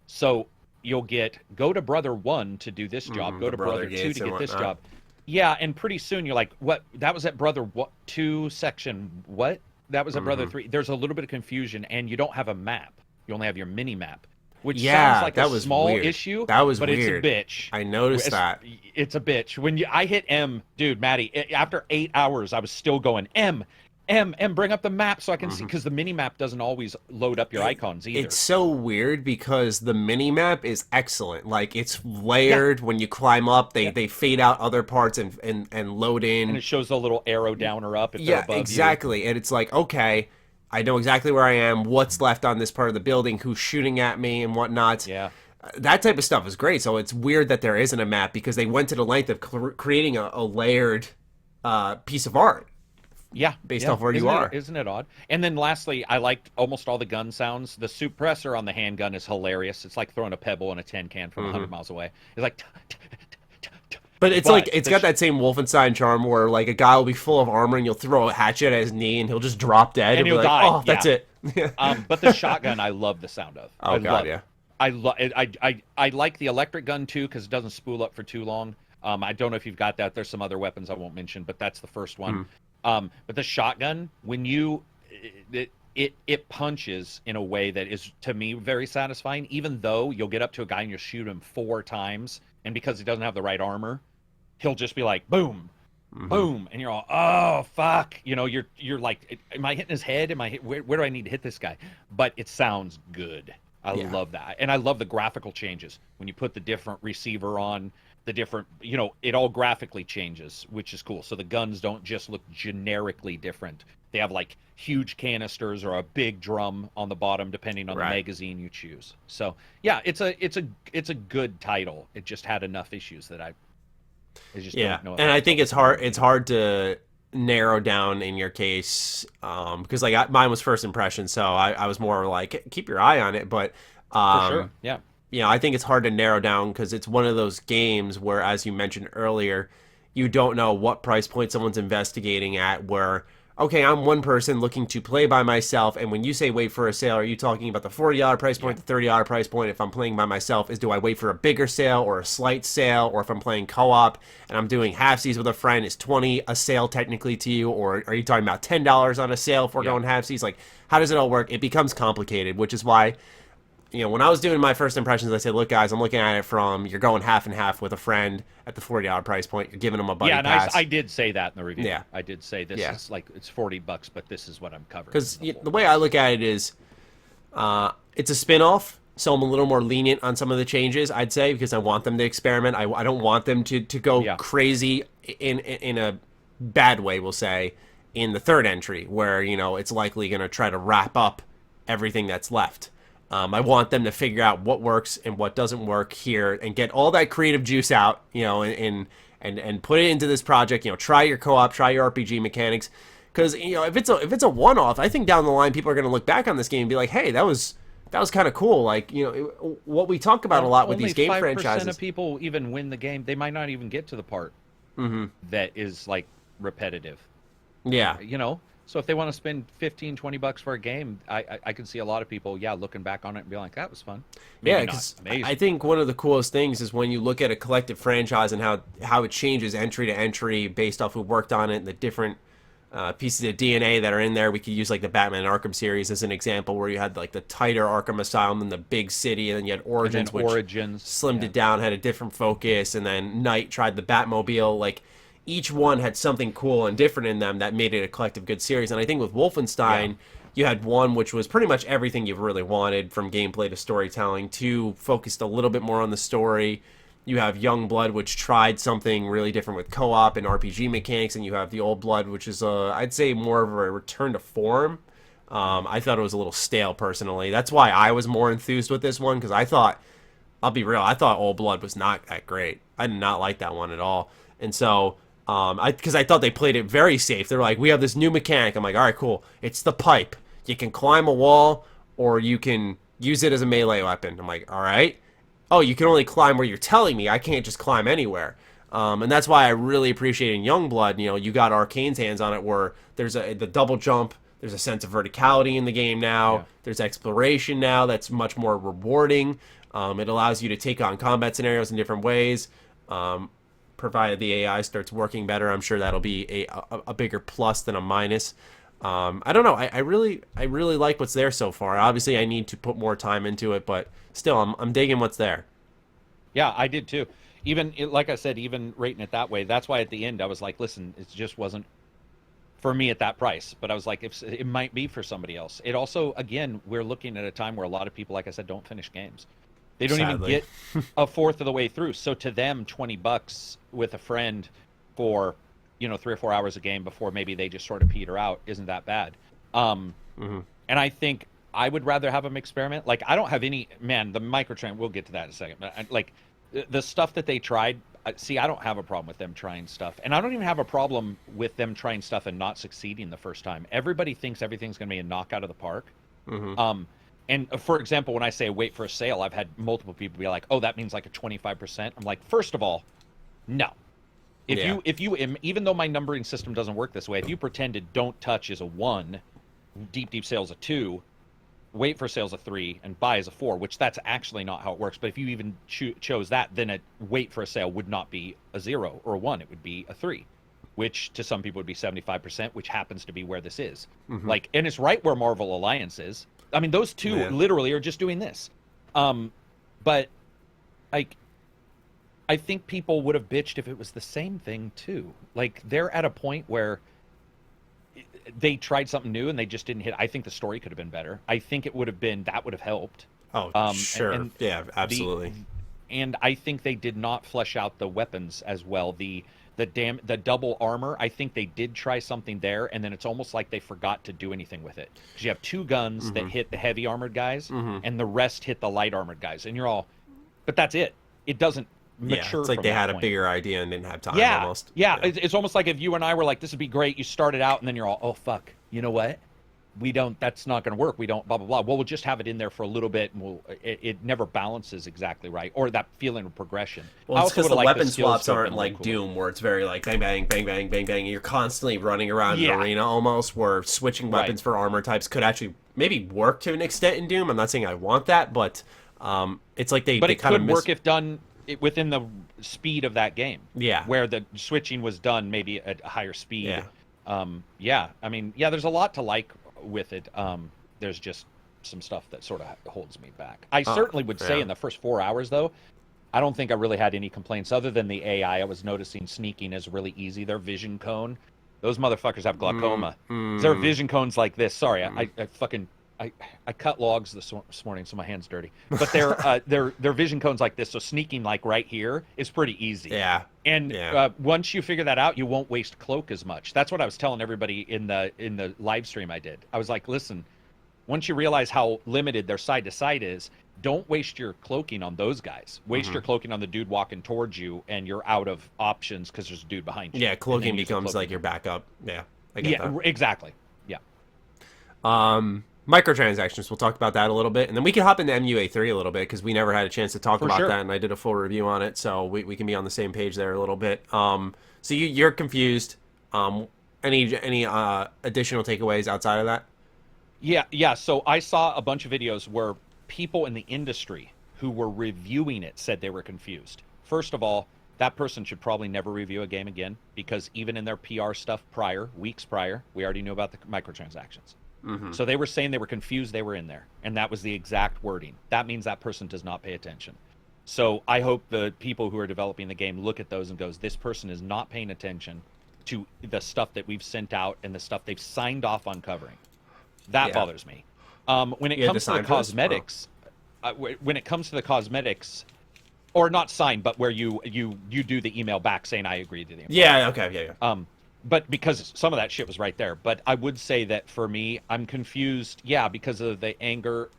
So you'll go to Brother 1 to do this job, go to Brother 2 to get this job. Yeah, and pretty soon you're like, what? That was at Brother 2 section, what? That was at Brother 3. There's a little bit of confusion, and you don't have a map. You only have your mini map, which sounds like a small issue, but it's a bitch. I noticed that. It's a bitch. When I hit M, dude, Matty, after 8 hours, I was still going, M, bring up the map so I can see, because the mini map doesn't always load up your icons either. It's so weird because the mini map is excellent. Like, it's layered. When you climb up, they fade out other parts and load in. And it shows a little arrow down or up if they're above exactly. you. And it's like, okay, I know exactly where I am, what's left on this part of the building, who's shooting at me and whatnot. Yeah. That type of stuff is great. So it's weird that there isn't a map because they went to the length of creating a layered piece of art. Yeah, based off where you are. Isn't it odd? And then lastly, I liked almost all the gun sounds. The suppressor on the handgun is hilarious. It's like throwing a pebble in a tin can from 100 miles away. It's like... But it's like, it's got that same Wolfenstein charm where, like, a guy will be full of armor and you'll throw a hatchet at his knee and he'll just drop dead. And he'll die. Oh, that's it. But the shotgun, I love the sound of. Oh, God, yeah. I like the electric gun, too, because it doesn't spool up for too long. I don't know if you've got that. There's some other weapons I won't mention, but that's the first one. But the shotgun, when it punches in a way that is, to me, very satisfying, even though you'll get up to a guy and you'll shoot him 4 times, and because he doesn't have the right armor, he'll just be like, boom, boom, and you're all, oh, fuck. You know, you're like, am I hitting his head? Where do I need to hit this guy? But it sounds good. I love that. And I love the graphical changes. When you put the different receiver on, the different, you know, it all graphically changes, which is cool. So the guns don't just look generically different. They have like huge canisters or a big drum on the bottom, depending on the magazine you choose. So yeah, it's a good title. It just had enough issues that I just don't know. And I think it's hard to narrow down in your case, because like mine was first impression, so I was more like, keep your eye on it, but for sure, yeah. You know, I think it's hard to narrow down because it's one of those games where, as you mentioned earlier, you don't know what price point someone's investigating at, where, okay, I'm one person looking to play by myself, and when you say wait for a sale, are you talking about the $40 price point, the $30 price point? If I'm playing by myself, do I wait for a bigger sale or a slight sale? Or if I'm playing co-op and I'm doing halfsies with a friend, is 20 a sale technically to you? Or are you talking about $10 on a sale if we're going halfsies? Like, how does it all work? It becomes complicated, which is why when I was doing my first impressions, I said, look, guys, I'm looking at it from you're going half and half with a friend at the $40 price point. You're giving them a buddy pass. I did say that in the review. Yeah. I did say this is like, it's $40, but this is what I'm covering. Because the way I look at it is it's a spin-off, so I'm a little more lenient on some of the changes, I'd say, because I want them to experiment. I don't want them to go crazy in a bad way, we'll say, in the third entry, where, it's likely going to try to wrap up everything that's left. I want them to figure out what works and what doesn't work here and get all that creative juice out, and put it into this project. Try your co-op, try your RPG mechanics, because if it's a one-off, I think down the line people are going to look back on this game and be like, hey, that was kind of cool. Like, what we talk about a lot with these game franchises. Only 5% of people even win the game. They might not even get to the part that is like repetitive. Yeah. So if they want to spend $15-$20 for a game, I can see a lot of people, looking back on it and be like, that was fun. Maybe because I think one of the coolest things is when you look at a collective franchise and how it changes entry to entry based off who worked on it and the different pieces of DNA that are in there. We could use like the Batman Arkham series as an example, where you had like the tighter Arkham Asylum and the big city, and then you had Origins, which slimmed it down, had a different focus, and then Knight tried the Batmobile. Like, each one had something cool and different in them that made it a collective good series. And I think with Wolfenstein, you had one which was pretty much everything you've really wanted, from gameplay to storytelling. Two focused a little bit more on the story. You have Youngblood, which tried something really different with co-op and RPG mechanics, and you have the Old Blood, which is, I'd say, more of a return to form. I thought it was a little stale, personally. That's why I was more enthused with this one, because I thought, I'll be real, I thought Old Blood was not that great. I did not like that one at all. And so, because I thought they played it very safe. They're like, we have this new mechanic. I'm like, all right, cool. It's the pipe. You can climb a wall, or you can use it as a melee weapon. I'm like, all right. Oh, you can only climb where you're telling me. I can't just climb anywhere. And that's why I really appreciate in Youngblood, you got Arcane's hands on it, where there's the double jump. There's a sense of verticality in the game now. Yeah. There's exploration now that's much more rewarding. It allows you to take on combat scenarios in different ways. Provided the AI starts working better, I'm sure that'll be a bigger plus than a minus. I don't know. I really like what's there so far. Obviously, I need to put more time into it, but still, I'm digging what's there. Yeah, I did too. Like I said, even rating it that way, that's why at the end I was like, listen, it just wasn't for me at that price. But I was like, if it might be for somebody else. It also, again, we're looking at a time where a lot of people, like I said, don't finish games. They don't even get a fourth of the way through. So to them, $20 with a friend for, 3 or 4 hours a game before maybe they just sort of peter out isn't that bad. And I think I would rather have them experiment. Like, I don't have any, the microtrans, we'll get to that in a second. But the stuff that they tried, I don't have a problem with them trying stuff. And I don't even have a problem with them trying stuff and not succeeding the first time. Everybody thinks everything's going to be a knockout of the park. And for example, when I say wait for a sale, I've had multiple people be like, oh, that means like a 25%. I'm like, first of all, no. If you, even though my numbering system doesn't work this way, if you pretended don't touch is a 1, deep sales a 2, wait for sales a 3, and buy is a 4, which that's actually not how it works. But if you even chose that, then a wait for a sale would not be a 0 or a 1. It would be a 3, which to some people would be 75%, which happens to be where this is. And it's right where Marvel Alliance is. I mean, those two literally are just doing this. But I think people would have bitched if it was the same thing too. Like, they're at a point where they tried something new and they just didn't hit. I think the story could have been better. I think it would have helped. Oh, sure. Yeah, absolutely. And I think they did not flesh out the weapons as well. The double armor, I think they did try something there, and then it's almost like they forgot to do anything with it. Because you have 2 guns that hit the heavy armored guys, and the rest hit the light armored guys. And you're all, but that's it. It doesn't mature. It's like they had a bigger idea and didn't have time almost. Yeah, it's almost like if you and I were like, this would be great, you started out, and then you're all, oh, fuck, you know what? That's not going to work. We don't, blah, blah, blah. Well, we'll just have it in there for a little bit, and it never balances exactly right, or that feeling of progression. Well, it's because the weapon swaps aren't like Doom, where it's very like bang, bang, bang, bang, bang, bang. You're constantly running around an arena almost, where switching weapons for armor types could actually maybe work to an extent in Doom. I'm not saying I want that, but it's like they kind of work if done within the speed of that game. Yeah. Where the switching was done maybe at a higher speed. Yeah. I mean, there's a lot to like with it. There's just some stuff that sort of holds me back. I certainly would say in the first 4 hours, though, I don't think I really had any complaints other than the AI. I was noticing sneaking is really easy. Their vision cone, those motherfuckers have glaucoma. Their vision cones like this. Sorry, I cut logs this morning, so my hand's dirty. But their vision cones like this, so sneaking like right here is pretty easy. Yeah. And once you figure that out, you won't waste cloak as much. That's what I was telling everybody in the live stream I did. I was like, listen, once you realize how limited their side to side is, don't waste your cloaking on those guys. Waste your cloaking on the dude walking towards you, and you're out of options because there's a dude behind you. Yeah, cloaking becomes like your backup. Yeah, I get that. Exactly. Yeah. Microtransactions, we'll talk about that a little bit, and then we can hop into MUA3 a little bit because we never had a chance to talk about that, and I did a full review on it, so we can be on the same page there a little bit. So you're confused. Any additional takeaways outside of that? Yeah. So I saw a bunch of videos where people in the industry who were reviewing it said they were confused. First of all, that person should probably never review a game again, because even in their PR stuff weeks prior, we already knew about the microtransactions. So they were saying they were confused, they were in there, and that was the exact wording. That means that person does not pay attention. So I hope the people who are developing the game look at those and goes, this person is not paying attention to the stuff that we've sent out and the stuff they've signed off on covering. That bothers me. When it comes to the cosmetics, or not signed, but where you do the email back saying I agree to the email. Yeah, okay, yeah. But because some of that shit was right there. But I would say that for me, I'm confused, because of the anger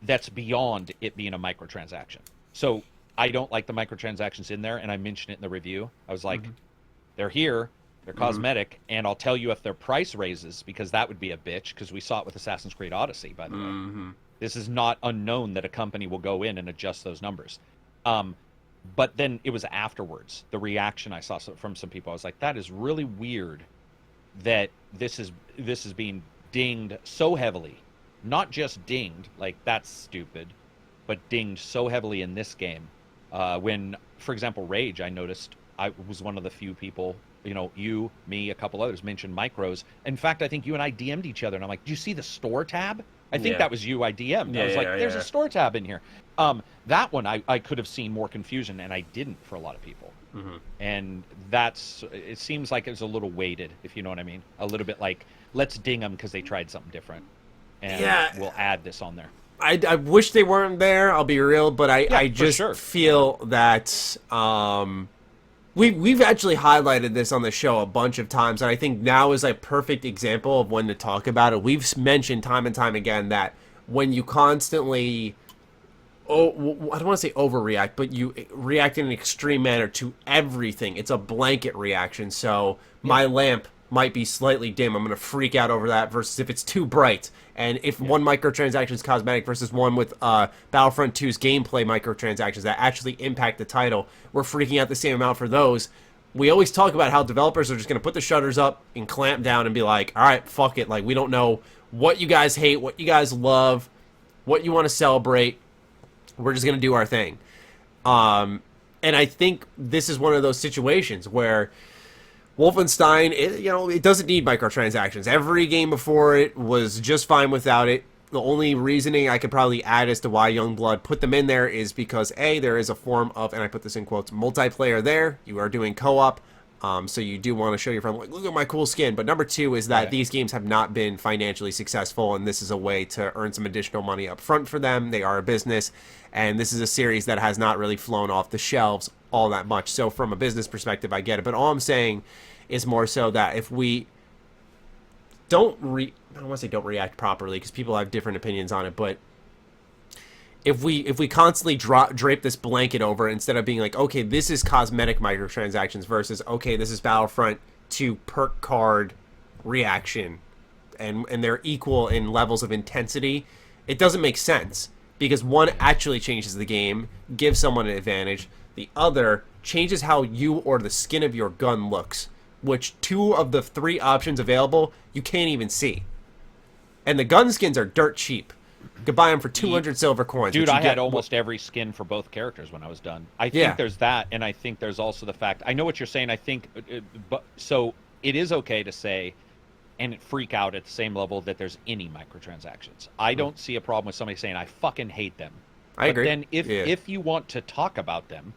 that's beyond it being a microtransaction. So I don't like the microtransactions in there, and I mentioned it in the review. I was like, they're here, they're cosmetic, and I'll tell you if their price raises, because that would be a bitch, because we saw it with Assassin's Creed Odyssey, by the way. This is not unknown that a company will go in and adjust those numbers. But then it was afterwards, the reaction I saw from some people. I was like, that is really weird that this is being dinged so heavily. Not just dinged, like that's stupid, but dinged so heavily in this game. When, for example, Rage, I noticed I was one of the few people, you, me, a couple others mentioned micros. In fact, I think you and I DM'd each other, and I'm like, do you see the store tab? I think that was you I DM'd. I was like, there's a store tab in here. That one, I could have seen more confusion, and I didn't for a lot of people. And it seems like it was a little weighted, if you know what I mean. A little bit like, let's ding them because they tried something different. And we'll add this on there. I wish they weren't there, I'll be real, but I just feel that we've actually highlighted this on the show a bunch of times, and I think now is a perfect example of when to talk about it. We've mentioned time and time again that when you constantly, I don't want to say overreact, but you react in an extreme manner to everything. It's a blanket reaction, so my lamp might be slightly dim. I'm going to freak out over that versus if it's too bright. And if one microtransaction is cosmetic versus one with Battlefront 2's gameplay microtransactions that actually impact the title, we're freaking out the same amount for those. We always talk about how developers are just going to put the shutters up and clamp down and be like, all right, fuck it. Like, we don't know what you guys hate, what you guys love, what you want to celebrate. We're just going to do our thing. And I think this is one of those situations where Wolfenstein, it doesn't need microtransactions. Every game before it was just fine without it. The only reasoning I could probably add as to why Youngblood put them in there is because, A, there is a form of, and I put this in quotes, multiplayer there. You are doing co-op, so you do want to show your friend, like, look at my cool skin. But number two is that these games have not been financially successful, and this is a way to earn some additional money up front for them. They are a business, and this is a series that has not really flown off the shelves all that much. So from a business perspective, I get it. But all I'm saying is more so that if we I don't want to say don't react properly because people have different opinions on it, but if we constantly drape this blanket over it, instead of being like, okay, this is cosmetic microtransactions versus, okay, this is Battlefront 2 perk card reaction, and they're equal in levels of intensity, it doesn't make sense, because one actually changes the game, gives someone an advantage, the other changes how you or the skin of your gun looks, which 2 of the 3 options available you can't even see. And the gun skins are dirt cheap. You could buy them for 200 silver coins. Dude, I had almost every skin for both characters when I was done. I think there's that, and I think there's also the fact, I know what you're saying, I think, but so it is okay to say, and freak out at the same level that there's any microtransactions. I don't see a problem with somebody saying, I fucking hate them. I agree. But then if you want to talk about them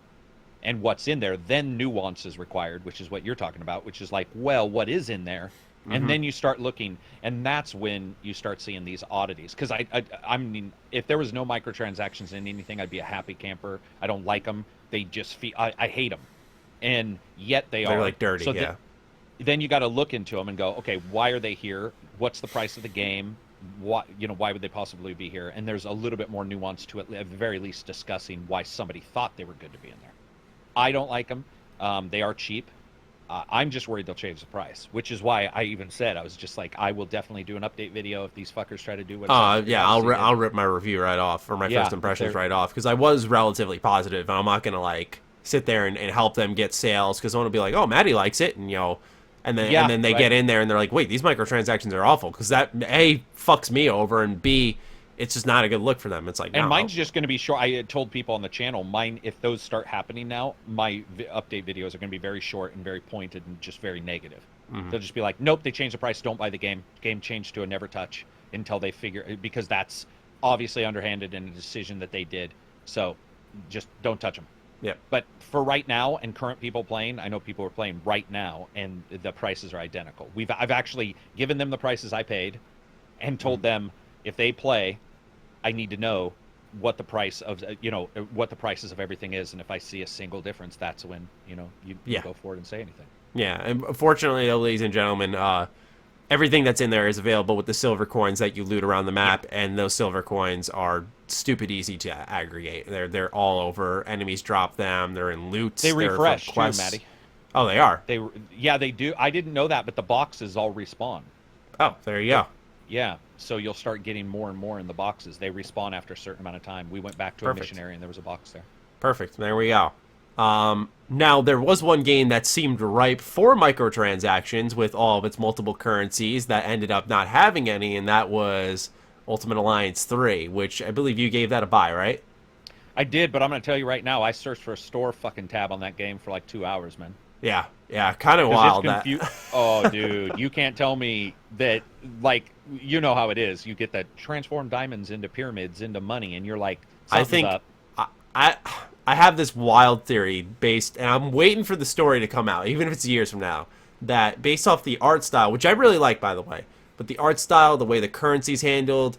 and what's in there, then nuance is required, which is what you're talking about, which is like, well, what is in there? And then you start looking, and that's when you start seeing these oddities. Because I mean, if there was no microtransactions in anything, I'd be a happy camper. I don't like them. They just feel, I hate them. And yet they're like dirty, so yeah. Then you got to look into them and go, okay, why are they here? What's the price of the game? What, why would they possibly be here? And there's a little bit more nuance to it, at the very least discussing why somebody thought they were good to be in there. I don't like them. They are cheap. I'm just worried they'll change the price, which is why I even said, I was just like, I will definitely do an update video if these fuckers try to do what. Yeah, I'll rip my review right off, or my first impressions right off, because I was relatively positive. I'm not gonna like sit there and help them get sales, because someone will be like, oh, Matty likes it, and and then they get in there and they're like, wait, these microtransactions are awful, because that A, fucks me over, and B, it's just not a good look for them. It's like, and mine's just going to be short. I had told people on the channel, mine, if those start happening now, my update videos are going to be very short and very pointed and just very negative. They'll just be like, nope, they changed the price, don't buy the game. Game changed to a never touch until they figure, because that's obviously underhanded in a decision that they did. So just don't touch them. Yeah. But for right now and current people playing, I know people are playing right now and the prices are identical. I've actually given them the prices I paid and told them, if they play, I need to know what the price of what the prices of everything is, and if I see a single difference, that's when you go forward and say anything. Yeah, and fortunately, ladies and gentlemen, everything that's in there is available with the silver coins that you loot around the map, and those silver coins are stupid easy to aggregate. They're all over. Enemies drop them. They're in loot. They refresh too, Matty. Oh, they are. They do. I didn't know that, but the boxes all respawn. Oh, there you go. Yeah, so you'll start getting more and more in the boxes. They respawn after a certain amount of time. We went back to a missionary, and there was a box there. Perfect. There we go. Now, there was one game that seemed ripe for microtransactions with all of its multiple currencies that ended up not having any, and that was Ultimate Alliance 3, which I believe you gave that a buy, right? I did, but I'm going to tell you right now, I searched for a store fucking tab on that game for like 2 hours, man. Yeah, kind of wild. Oh, dude, you can't tell me that, like, you know how it is. You get the transform diamonds into pyramids, into money, and you're like, something's up. I have this wild theory based, and I'm waiting for the story to come out, even if it's years from now, that based off the art style, which I really like, by the way, but the art style, the way the currency's handled,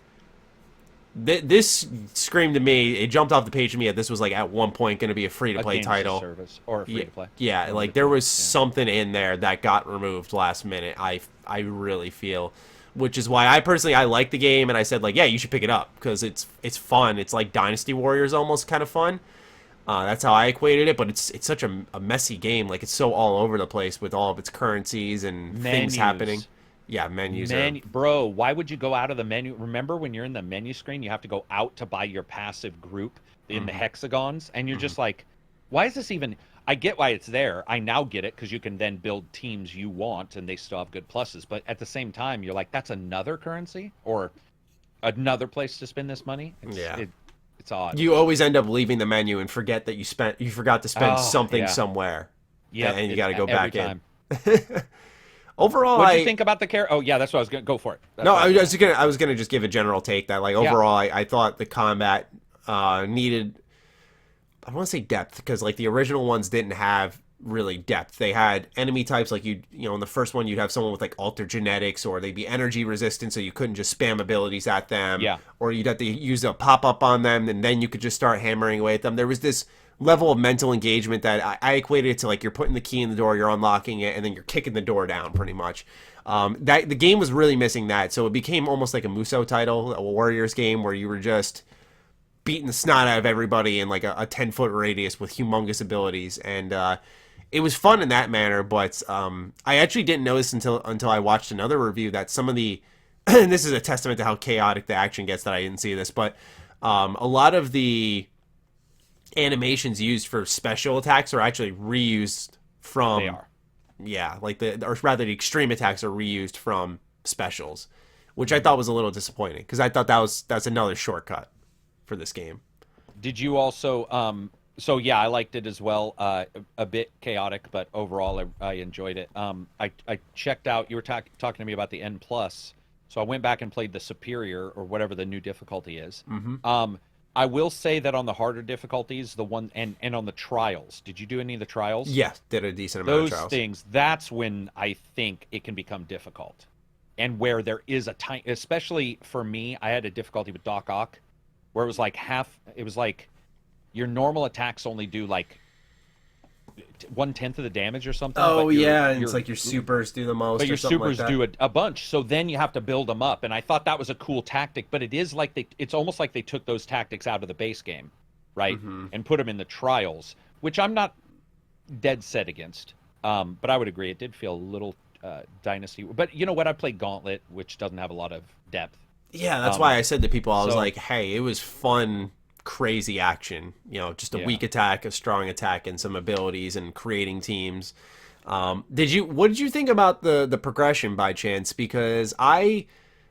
this screamed to me, it jumped off the page to me that this was, like, at one point going to be a free-to-play title. Service, or a free-to-play. Yeah, like, there was something in there that got removed last minute, I really feel, which is why I like the game, and I said, like, yeah, you should pick it up, because it's fun. It's like Dynasty Warriors almost kind of fun. That's how I equated it, but it's such a messy game. Like, it's so all over the place with all of its currencies and things happening. Yeah, menus. Bro, why would you go out of the menu? Remember when you're in the menu screen, you have to go out to buy your passive group in the hexagons, and you're just like, why is this even... I get why it's there. I now get it, because you can then build teams you want, and they still have good pluses. But at the same time, you're like, that's another currency? Or another place to spend this money? It's odd. You always end up leaving the menu and forget that you forgot to spend something somewhere. Yeah, and you got to go back time. in. Overall, what do you think about the character? Oh yeah, that's what I was gonna go for it. I was gonna just give a general take that, like, overall, I thought the combat needed, I don't want to say depth, because, like, the original ones didn't have really depth. They had enemy types, like, in the first one you'd have someone with, like, altered genetics, or they'd be energy resistant, so you couldn't just spam abilities at them. Yeah. Or you'd have to use a pop-up on them, and then you could just start hammering away at them. There was this level of mental engagement that I equated it to, like, you're putting the key in the door, you're unlocking it, and then you're kicking the door down, pretty much. That the game was really missing that, so it became almost like a Muso title, a Warriors game, where you were just beating the snot out of everybody in, like, a 10-foot radius with humongous abilities, and it was fun in that manner. But I actually didn't notice until I watched another review that some of the and this is a testament to how chaotic the action gets that I didn't see this, but a lot of the animations used for special attacks are actually reused from... They are. Yeah, like or rather the extreme attacks are reused from specials, which I thought was a little disappointing, because I thought that's another shortcut for this game. Did you also So yeah, I liked it as well. A bit chaotic, but overall I enjoyed it. I checked out. You were talking to me about the N plus, so I went back and played the Superior or whatever the new difficulty is. I will say that on the harder difficulties, the one and on the trials. Did you do any of the trials? Yeah, did a decent amount of Those trials. things. That's when I think it can become difficult, and where there is a time, especially for me, I had a difficulty with Doc Ock, where it was like half. It was like your normal attacks only do like 1/10 of the damage or something. Oh but yeah, and it's like your supers do the most, but or your something supers like that. do a bunch. So then you have to build them up, and I thought that was a cool tactic. But it is like it's almost like they took those tactics out of the base game, right, and put them in the trials, which I'm not dead set against. But I would agree it did feel a little Dynasty. But you know what? I played Gauntlet, which doesn't have a lot of depth. Yeah, that's why I said to people, I was so- like, hey, it was fun, crazy action. You know, just a weak attack, a strong attack, and some abilities and creating teams. What did you think about the progression by chance? Because I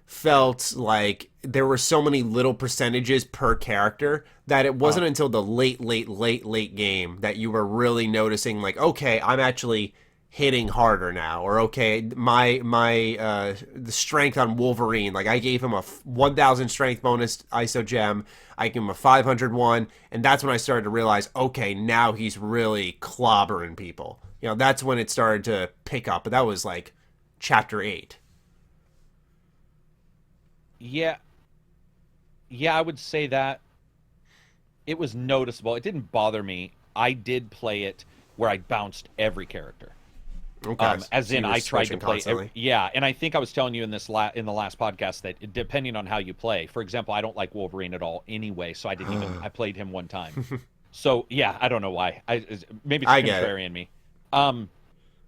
felt like there were so many little percentages per character that it wasn't until the late game that you were really noticing, like, okay, I'm actually hitting harder now, or okay, the strength on Wolverine, like I gave him a 1,000 strength bonus ISO gem, I gave him a 500 one, and that's when I started to realize, okay, now he's really clobbering people. You know, that's when it started to pick up, but that was like chapter 8. Yeah, I would say that it was noticeable. It didn't bother me. I did play it where I bounced every character. Okay. As So in, you were I tried to switching play. constantly. Yeah, and I think I was telling you in the last podcast that depending on how you play, for example, I don't like Wolverine at all anyway, so I didn't even. I played him one time. So yeah, I don't know why. Maybe it's I get it. contrarian me.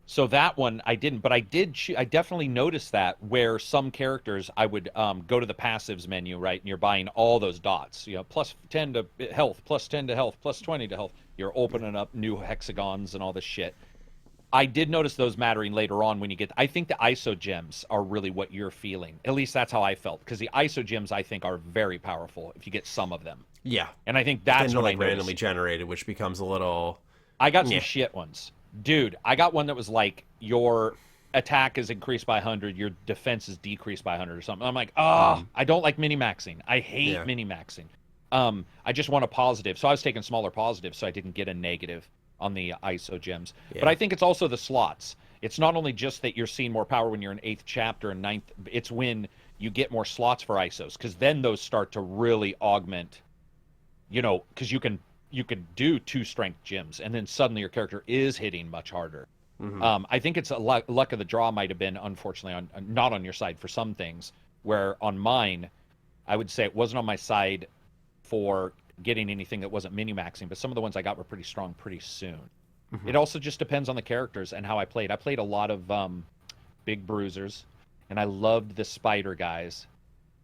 So that one I didn't, but I did. I definitely noticed that where some characters I would go to the passives menu, right, and you're buying all those dots. You know, plus 10 to health, plus 10 to health, plus 20 to health. You're opening up new hexagons and all this shit. I did notice those mattering later on when you get. I think the ISO gems are really what you're feeling. At least that's how I felt, because the ISO gems I think are very powerful if you get some of them. Yeah. And I think that's Then what like I noticed. randomly generated, which becomes a little. I got some Yeah. shit ones. Dude, I got one that was like your attack is increased by 100, your defense is decreased by 100 or something. I'm like, I don't like mini-maxing. I hate mini-maxing. I just want a positive. So I was taking smaller positives so I didn't get a negative on the ISO gems. Yeah. But I think it's also the slots. It's not only just that you're seeing more power when you're in 8th chapter and 9th, it's when you get more slots for ISOs, because then those start to really augment, you know, because you could do 2 strength gems, and then suddenly your character is hitting much harder. I think it's a luck of the draw might have been, unfortunately, not on your side for some things, where on mine, I would say it wasn't on my side for getting anything that wasn't mini-maxing, but some of the ones I got were pretty strong pretty soon. It also just depends on the characters and how I played. I played a lot of big bruisers, and I loved the spider guys.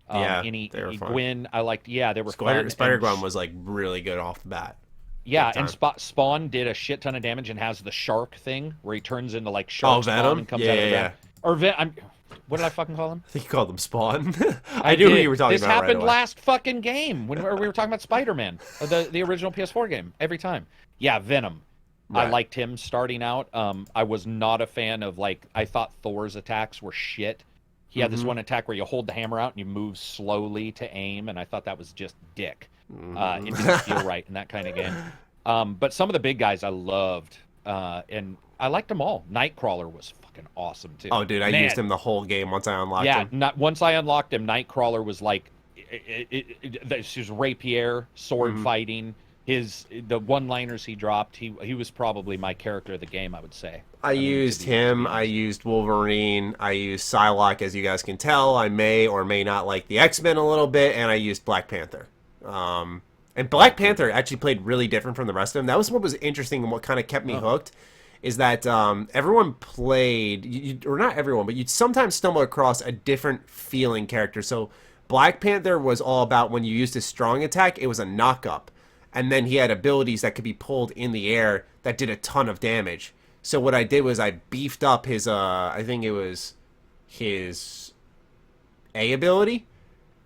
Yeah, they were fun. Gwen, I liked. Yeah, they were fun. Spider And Gwen was like really good off the bat. yeah, Big and time. Spawn did a shit ton of damage and has the shark thing where he turns into like shark spawn Venom? and comes Yeah, out of the yeah, ground. Or what did I fucking call him? I think you called them Spawn. I knew who did. you were talking this about. happened right away. last fucking game when we were talking about Spider-Man, the original PS4 game. Every time, yeah, Venom. I Right. liked him starting out. I was not a fan of I thought Thor's attacks were shit. He had this one attack where you hold the hammer out and you move slowly to aim, and I thought that was just dick. It didn't feel right in that kind of game. But some of the big guys I loved, and I liked them all. Nightcrawler was fucking awesome too. Oh, dude, I Man, used him the whole game once I unlocked him. Not once I unlocked him, Nightcrawler was like his rapier, sword fighting, the one-liners he dropped. He was probably my character of the game, I would say. I used him. I used Wolverine. I used Psylocke, as you guys can tell. I may or may not like the X-Men a little bit, and I used Black Panther. And Black Panther actually played really different from the rest of them. That was what was interesting and what kind of kept me hooked. Is that everyone played, or not everyone, but you'd sometimes stumble across a different feeling character. So Black Panther was all about when you used his strong attack, it was a knock-up. And then he had abilities that could be pulled in the air that did a ton of damage. So what I did was I beefed up his, I think it was his A ability.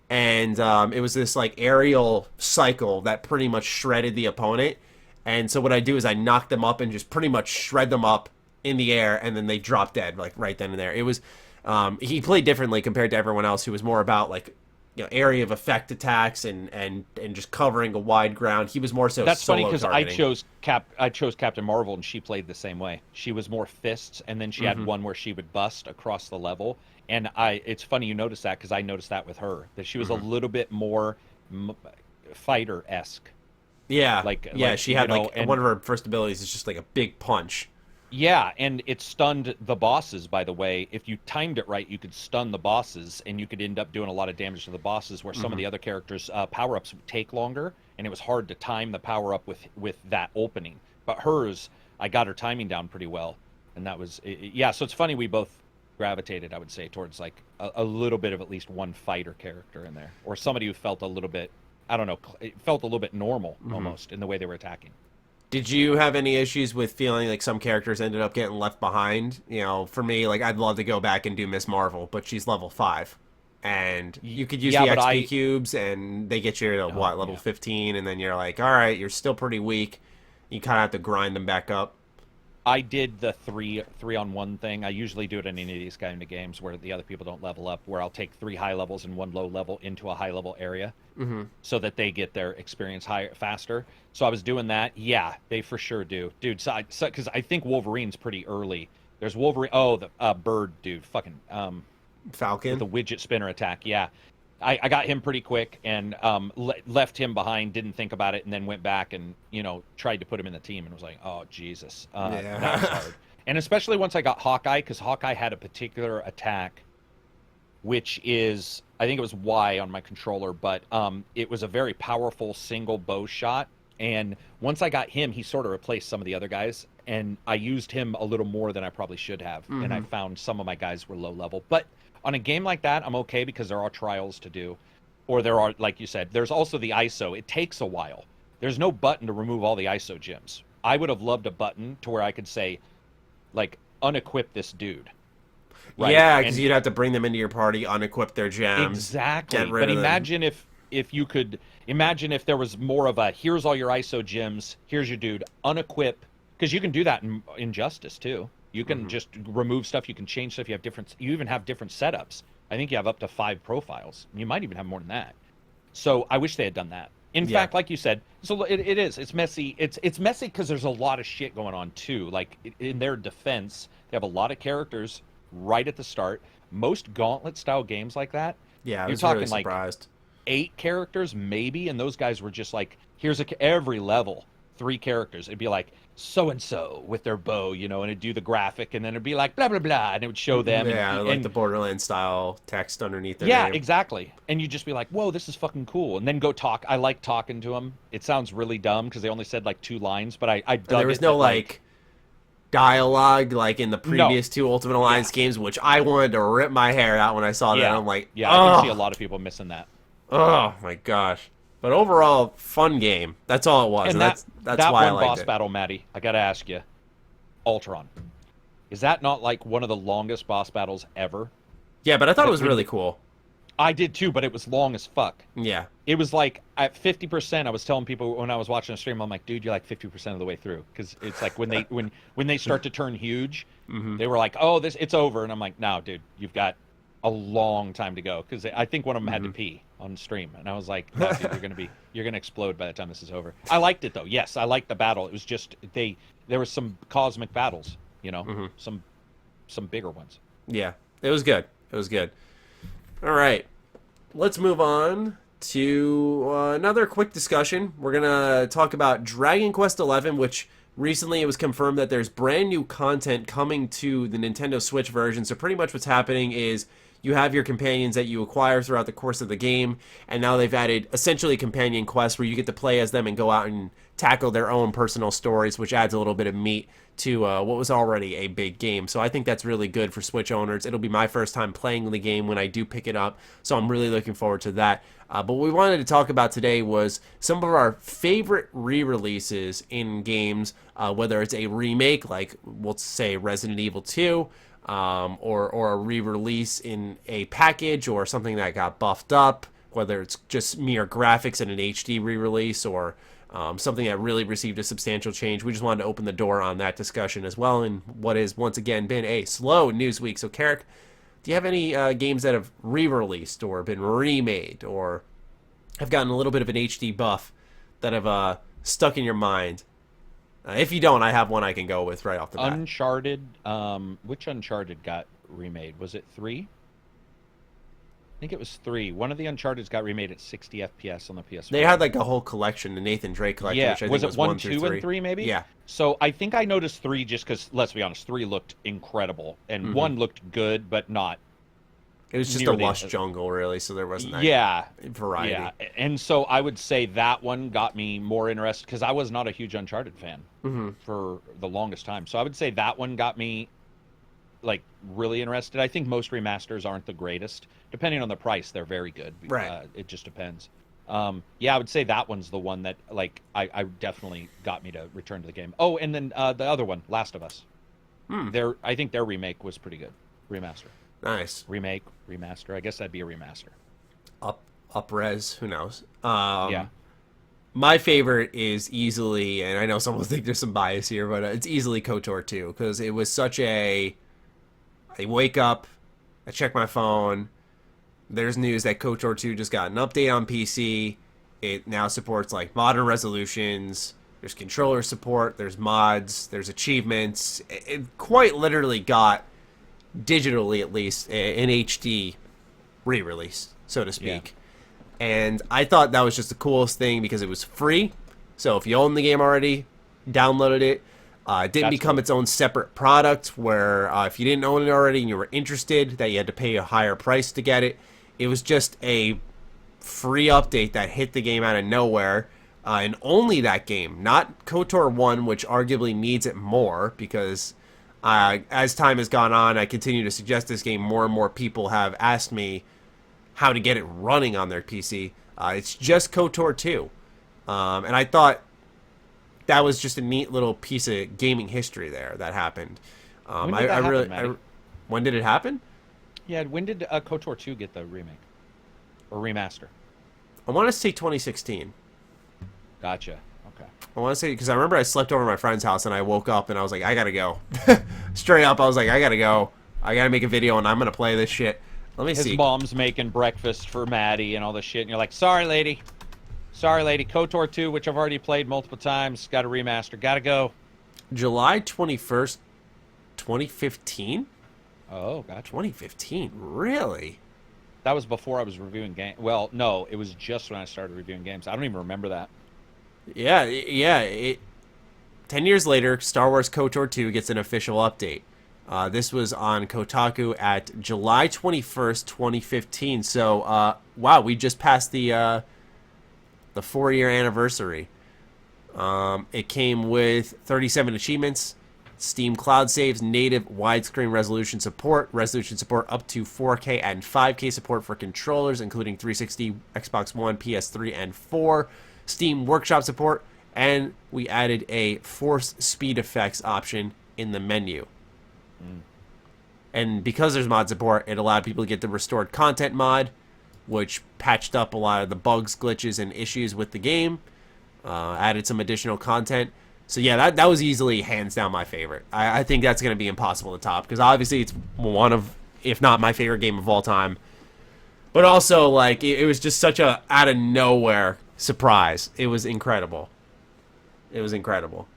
And it was this like aerial cycle that pretty much shredded the opponent. And so what I do is I knock them up and just pretty much shred them up in the air, and then they drop dead, like, right then and there. It was, he played differently compared to everyone else, who was more about, like, area of effect attacks and just covering a wide ground. He was more so That's solo funny because targeting. I chose Captain Marvel, and she played the same way. She was more fists, and then she had one where she would bust across the level. And it's funny you notice that, because I noticed that with her, that she was a little bit more fighter-esque. Yeah, Like she had, like, and one of her first abilities is just like a big punch. yeah, and it stunned the bosses, by the way. If you timed it right, you could stun the bosses, and you could end up doing a lot of damage to the bosses, where some of the other characters' power-ups would take longer, and it was hard to time the power-up with that opening. But hers, I got her timing down pretty well, and that was... yeah, so it's funny we both gravitated, I would say, towards, like, a little bit of at least one fighter character in there, or somebody who felt a little bit, I don't know, it felt a little bit normal, almost, in the way they were attacking. Did you have any issues with feeling like some characters ended up getting left behind? For me, like, I'd love to go back and do Miss Marvel, but she's level 5. And you could use the XP cubes, and they get you to, level 15, and then you're like, all right, you're still pretty weak. You kind of have to grind them back up. I did the three-on-one thing. I usually do it in any of these kind of games where the other people don't level up, where I'll take 3 high levels and 1 low level into a high level area, so that they get their experience faster. So I was doing that. Yeah, they for sure do, dude. So because I think Wolverine's pretty early. There's Wolverine. Oh, the bird dude, fucking Falcon, the widget spinner attack. Yeah, I got him pretty quick, and left him behind, didn't think about it, and then went back and, tried to put him in the team, and was like, oh, Jesus. That was hard. And especially once I got Hawkeye, because Hawkeye had a particular attack, which is, I think it was Y on my controller, but it was a very powerful single bow shot. And once I got him, he sort of replaced some of the other guys, and I used him a little more than I probably should have. And I found some of my guys were low level. But on a game like that, I'm okay, because there are trials to do. Or there are, like you said, there's also the ISO. It takes a while. There's no button to remove all the ISO gems. I would have loved a button to where I could say, like, unequip this dude. Right? Yeah, because you'd have to bring them into your party, unequip their gems. Exactly. Get rid but of imagine them. if you could, imagine if there was more of a, here's all your ISO gems, here's your dude, unequip, because you can do that in Injustice, too. You can just remove stuff. You can change stuff. You even have different setups. I think you have up to 5 profiles. You might even have more than that. So I wish they had done that. In fact, like you said, so it is. It's messy. It's messy because there's a lot of shit going on too. Like, in their defense, they have a lot of characters right at the start. Most Gauntlet style games like that. Yeah, I was talking really surprised. Like 8 characters maybe, and those guys were just like, here's every level 3 characters. It'd be like, so-and-so with their bow, and it'd do the graphic, and then it'd be like, blah, blah, blah, and it would show them. Yeah, and, like the Borderlands-style text underneath their name. Yeah, exactly. And you'd just be like, whoa, this is fucking cool. And then go talk. I like talking to them. It sounds really dumb, because they only said, like, 2 lines, but I dug it. There was no, like, dialogue, like, in the previous 2 Ultimate Alliance games, which I wanted to rip my hair out when I saw that. I'm like, yeah, I can see a lot of people missing that. Oh, my gosh. But overall, fun game. That's all it was. And that's why I liked it. Boss battle, Matty, I got to ask you, Ultron. Is that not like one of the longest boss battles ever? Yeah, but I thought it was really cool. I did too, but it was long as fuck. Yeah. It was like at 50%. I was telling people when I was watching a stream, I'm like, dude, you're like 50% of the way through, because it's like when they start to turn huge, they were like, oh, it's over, and I'm like, no, dude, you've got a long time to go, because I think one of them had to pee on stream, and I was like, no, dude, you're gonna explode by the time this is over. I liked it though. Yes, I liked the battle. It was just there was some cosmic battles, some bigger ones. Yeah, it was good. It was good. All right, let's move on to another quick discussion. We're gonna talk about Dragon Quest XI, which recently it was confirmed that there's brand new content coming to the Nintendo Switch version. So pretty much what's happening is you have your companions that you acquire throughout the course of the game, and now they've added essentially companion quests where you get to play as them and go out and tackle their own personal stories, which adds a little bit of meat to what was already a big game. So I think that's really good for Switch owners. It'll be my first time playing the game when I do pick it up, so I'm really looking forward to that. But what we wanted to talk about today was some of our favorite re-releases in games, whether it's a remake, like we'll say Resident Evil 2, or a re-release in a package, or something that got buffed up, whether it's just mere graphics in an HD re-release, or something that really received a substantial change. We just wanted to open the door on that discussion as well in what has once again been a slow news week. So, Karak, do you have any games that have re-released or been remade or have gotten a little bit of an HD buff that have stuck in your mind? If you don't, I have one I can go with right off the bat. Uncharted. Which Uncharted got remade? Was it 3? I think it was 3. One of the Uncharted's got remade at 60 FPS on the PS4. They had like a whole collection, the Nathan Drake collection, Yeah, which I was think it was 1, 2, and 3 maybe? Yeah. So I think I noticed 3 just because, let's be honest, 3 looked incredible. And 1 looked good, but not. It was just a lush jungle, really, so there wasn't that variety. Yeah, and so I would say that one got me more interested because I was not a huge Uncharted fan for the longest time. So I would say that one got me like really interested. I think most remasters aren't the greatest. Depending on the price, they're very good. Right. It just depends. Yeah, I would say that one's the one that like I definitely got me to return to the game. Oh, and then the other one, Last of Us. I think their remake was pretty good. Remaster. Nice. Remake, remaster. I guess that'd be a remaster. Up-res, who knows? Yeah. My favorite is easily, and I know some will think there's some bias here, but it's easily KOTOR 2, because it was such I wake up, I check my phone, there's news that KOTOR 2 just got an update on PC. It now supports like modern resolutions, there's controller support, there's mods, there's achievements. It quite literally got, digitally at least, an HD re-release, so to speak. Yeah. And I thought that was just the coolest thing because it was free. So if you own the game already, downloaded it. It didn't become its own separate product where if you didn't own it already and you were interested, that you had to pay a higher price to get it. It was just a free update that hit the game out of nowhere. And only that game, not KOTOR 1, which arguably needs it more because as time has gone on, I continue to suggest this game. More and more people have asked me how to get it running on their PC. It's just KOTOR 2. And I thought that was just a neat little piece of gaming history there that happened. When did that happen, when did it happen? Yeah, when did KOTOR 2 get the remake? Or remaster? I want to say 2016. Gotcha. Okay. I want to say, because I remember I slept over at my friend's house and I woke up and I was like, I gotta go. Straight up, I was like, I gotta go. I gotta make a video and I'm gonna play this shit. Let me see. His mom's making breakfast for Maddie and all this shit, and you're like, sorry, lady. Sorry, lady. KOTOR 2, which I've already played multiple times, got a remaster. Gotta go. July 21st, 2015? Oh, gotcha. 2015? Really? That was before I was reviewing games. Well, no, it was just when I started reviewing games. I don't even remember that. Yeah. 10 years later, Star Wars KOTOR 2 gets an official update. This was on Kotaku at July 21st, 2015. So, wow, we just passed the 4-year anniversary. It came with 37 achievements, Steam Cloud Saves, native widescreen resolution support up to 4K and 5K support for controllers, including 360, Xbox One, PS3, and 4, Steam Workshop support, and we added a force speed effects option in the menu. And because there's mod support, it allowed people to get the restored content mod, which patched up a lot of the bugs, glitches, and issues with the game, added some additional content. So yeah, that was easily hands down my favorite. I think that's going to be impossible to top because obviously it's one of, if not my favorite game of all time. But also, like, it was just such a out of nowhere surprise. It was incredible. It was incredible.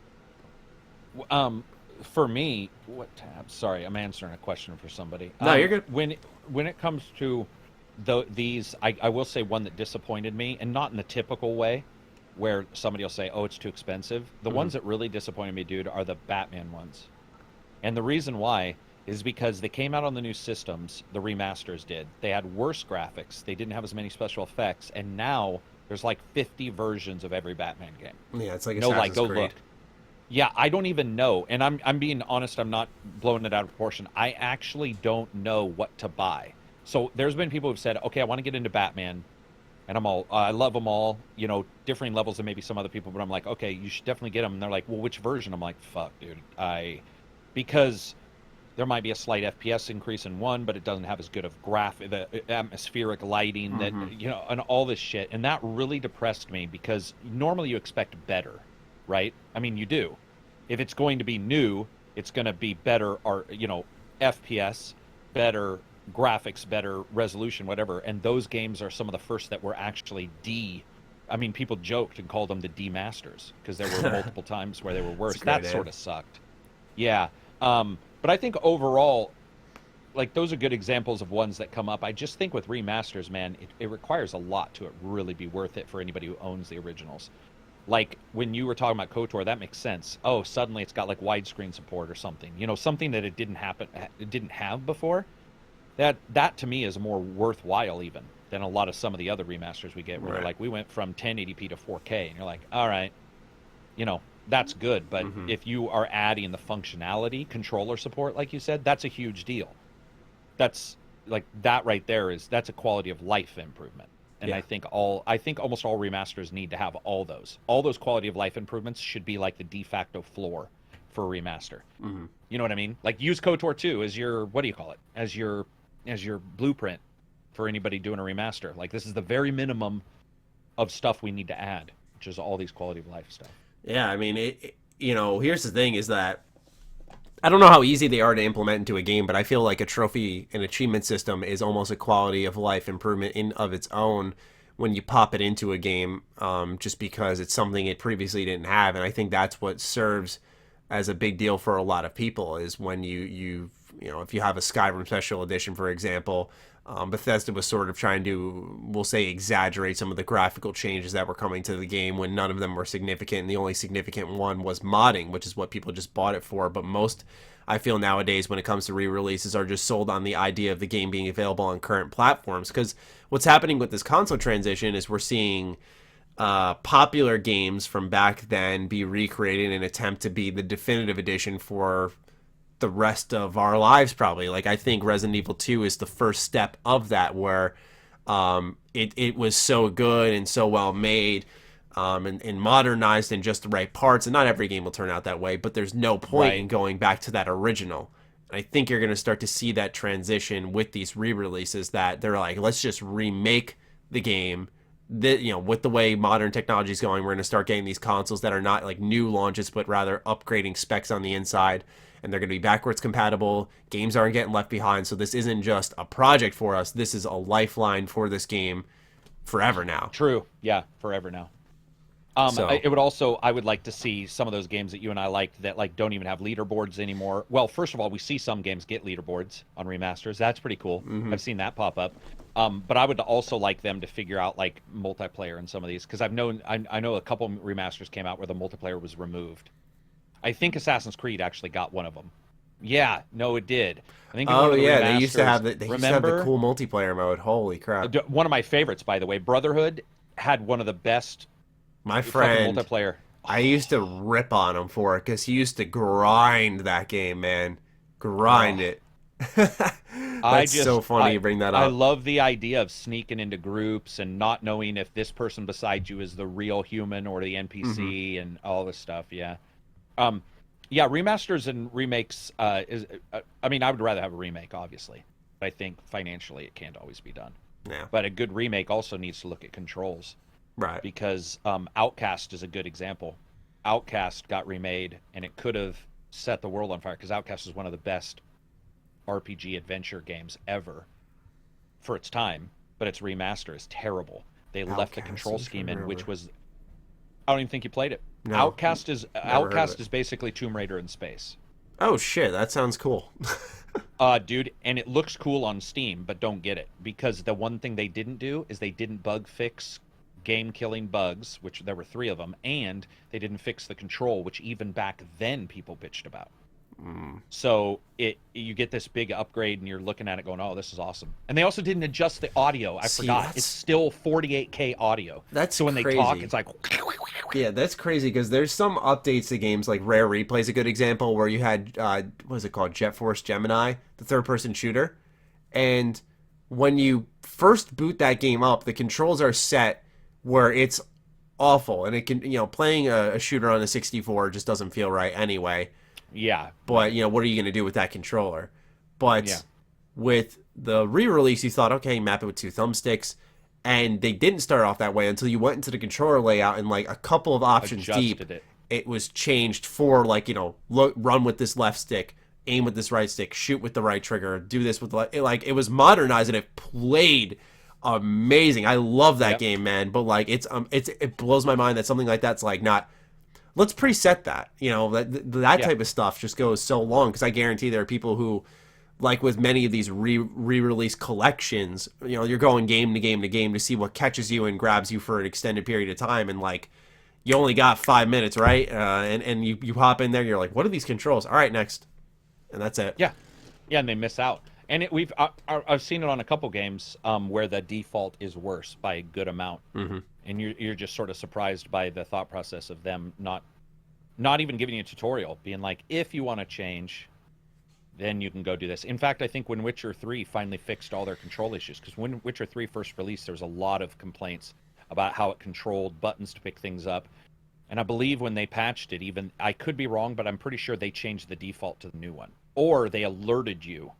For me, what tab? Sorry, I'm answering a question for somebody. No, you're good. When it comes to these, I will say one that disappointed me, and not in the typical way, where somebody will say, oh, it's too expensive. The ones that really disappointed me, dude, are the Batman ones. And the reason why is because they came out on the new systems, the remasters did. They had worse graphics. They didn't have as many special effects. And now there's like 50 versions of every Batman game. Yeah, it's like Assassin's Creed. Look. Yeah, I don't even know. And I'm being honest, I'm not blowing it out of proportion. I actually don't know what to buy. So there's been people who've said, okay, I want to get into Batman. And I love them all, differing levels than maybe some other people. But I'm like, okay, you should definitely get them. And they're like, well, which version? I'm like, fuck, dude. Because there might be a slight FPS increase in one, but it doesn't have as good of the atmospheric lighting that, and all this shit. And that really depressed me because normally you expect better, right? I mean, you do. If it's going to be new, it's going to be better, or, FPS, better graphics, better resolution, whatever. And those games are some of the first that were actually people joked and called them the D-Masters because there were multiple times where they were worse. That sort of sucked. Yeah. But I think overall, like, those are good examples of ones that come up. I just think with remasters, man, it requires a lot to it really be worth it for anybody who owns the originals. Like, when you were talking about KOTOR, that makes sense. Oh, suddenly it's got, like, widescreen support or something. Something that it didn't have before. That to me is more worthwhile even than a lot of some of the other remasters we get where they're like, we went from 1080p to 4K. And you're like, all right, that's good, but if you are adding the functionality, controller support, like you said, that's a huge deal. That's like, that right there that's a quality of life improvement. And I think almost all remasters need to have all those quality of life improvements should be like the de facto floor for a remaster. You know what I mean? Like, use KOTOR 2 as your, what do you call it? As your blueprint for anybody doing a remaster. Like, this is the very minimum of stuff we need to add, which is all these quality of life stuff. Yeah, I mean, here's the thing is that I don't know how easy they are to implement into a game, but I feel like a trophy and achievement system is almost a quality of life improvement in of its own when you pop it into a game, just because it's something it previously didn't have. And I think that's what serves as a big deal for a lot of people is when if you have a Skyrim Special Edition, for example, Bethesda was sort of trying to, we'll say, exaggerate some of the graphical changes that were coming to the game when none of them were significant, and the only significant one was modding, which is what people just bought it for. But most, I feel nowadays, when it comes to re-releases, are just sold on the idea of the game being available on current platforms. Because what's happening with this console transition is we're seeing popular games from back then be recreated in an attempt to be the definitive edition for the rest of our lives, probably. Like, I think Resident Evil 2 is the first step of that, where it was so good and so well made, and modernized in just the right parts. And not every game will turn out that way, but there's no point in going back to that original. And I think you're going to start to see that transition with these re-releases, that they're like, let's just remake the game. With the way modern technology is going, we're going to start getting these consoles that are not like new launches, but rather upgrading specs on the inside. And they're going to be backwards compatible. Games aren't getting left behind. So this isn't just a project for us. This is a lifeline for this game forever now. True. Yeah, forever now. I would like to see some of those games that you and I liked that like don't even have leaderboards anymore. Well, first of all, we see some games get leaderboards on remasters. That's pretty cool. I've seen that pop up. But I would also like them to figure out like multiplayer in some of these, because I know a couple remasters came out where the multiplayer was removed. I think Assassin's Creed actually got one of them. Yeah, no, it did. I think. They used to have the cool multiplayer mode. Holy crap! One of my favorites, by the way, Brotherhood had one of the best. My friend, multiplayer. I used to rip on him for it because he used to grind that game, man. Grind it. That's so funny you bring that up. I love the idea of sneaking into groups and not knowing if this person beside you is the real human or the NPC and all this stuff. Yeah. Remasters and remakes I would rather have a remake, obviously. But I think financially it can't always be done. Yeah. But a good remake also needs to look at controls. Right. Because Outcast is a good example. Outcast got remade, and it could have set the world on fire, because Outcast is one of the best RPG adventure games ever for its time, but its remaster is terrible. They left the control scheme in, which was... I don't even think you played it. No, Outcast is basically Tomb Raider in space. Oh shit, that sounds cool. Dude, and it looks cool on Steam, but don't get it, because the one thing they didn't do is they didn't bug fix game-killing bugs, which there were 3 of them, and they didn't fix the control, which even back then people bitched about. So you get this big upgrade, and you're looking at it going, oh, this is awesome. And they also didn't adjust the audio. I forgot. It's still 48K audio. So when they talk, it's like... Yeah, that's crazy, because there's some updates to games, like Rare Replay is a good example, where you had, what is it called, Jet Force Gemini, the third-person shooter. And when you first boot that game up, the controls are set where it's awful. And it can, playing a shooter on a 64 just doesn't feel right anyway. Yeah. But, what are you going to do with that controller? But Yeah. with the re-release, you thought, okay, map it with 2 thumbsticks. And they didn't start off that way until you went into the controller layout and, like, a couple of options deep. It was changed for, like, run with this left stick, aim with this right stick, shoot with the right trigger, do this with the like. It was modernized and it played amazing. I love that game, man. But like, it blows my mind that something like that's like not. Let's preset that. That type of stuff just goes so long, because I guarantee there are people who, like with many of these re-release collections, you're going game to game to game to see what catches you and grabs you for an extended period of time, and like. You only got 5 minutes, right? And you hop in there, you're like, what are these controls? All right, next. And that's it. Yeah. Yeah, and they miss out. And I've seen it on a couple games where the default is worse by a good amount. Mm-hmm. And you're just sort of surprised by the thought process of them not even giving you a tutorial, being like, if you want to change, then you can go do this. In fact, I think when Witcher 3 finally fixed all their control issues, because when Witcher 3 first released, there was a lot of complaints about how it controlled buttons to pick things up. And I believe when they patched it, even, I could be wrong, but I'm pretty sure they changed the default to the new one. Or they alerted you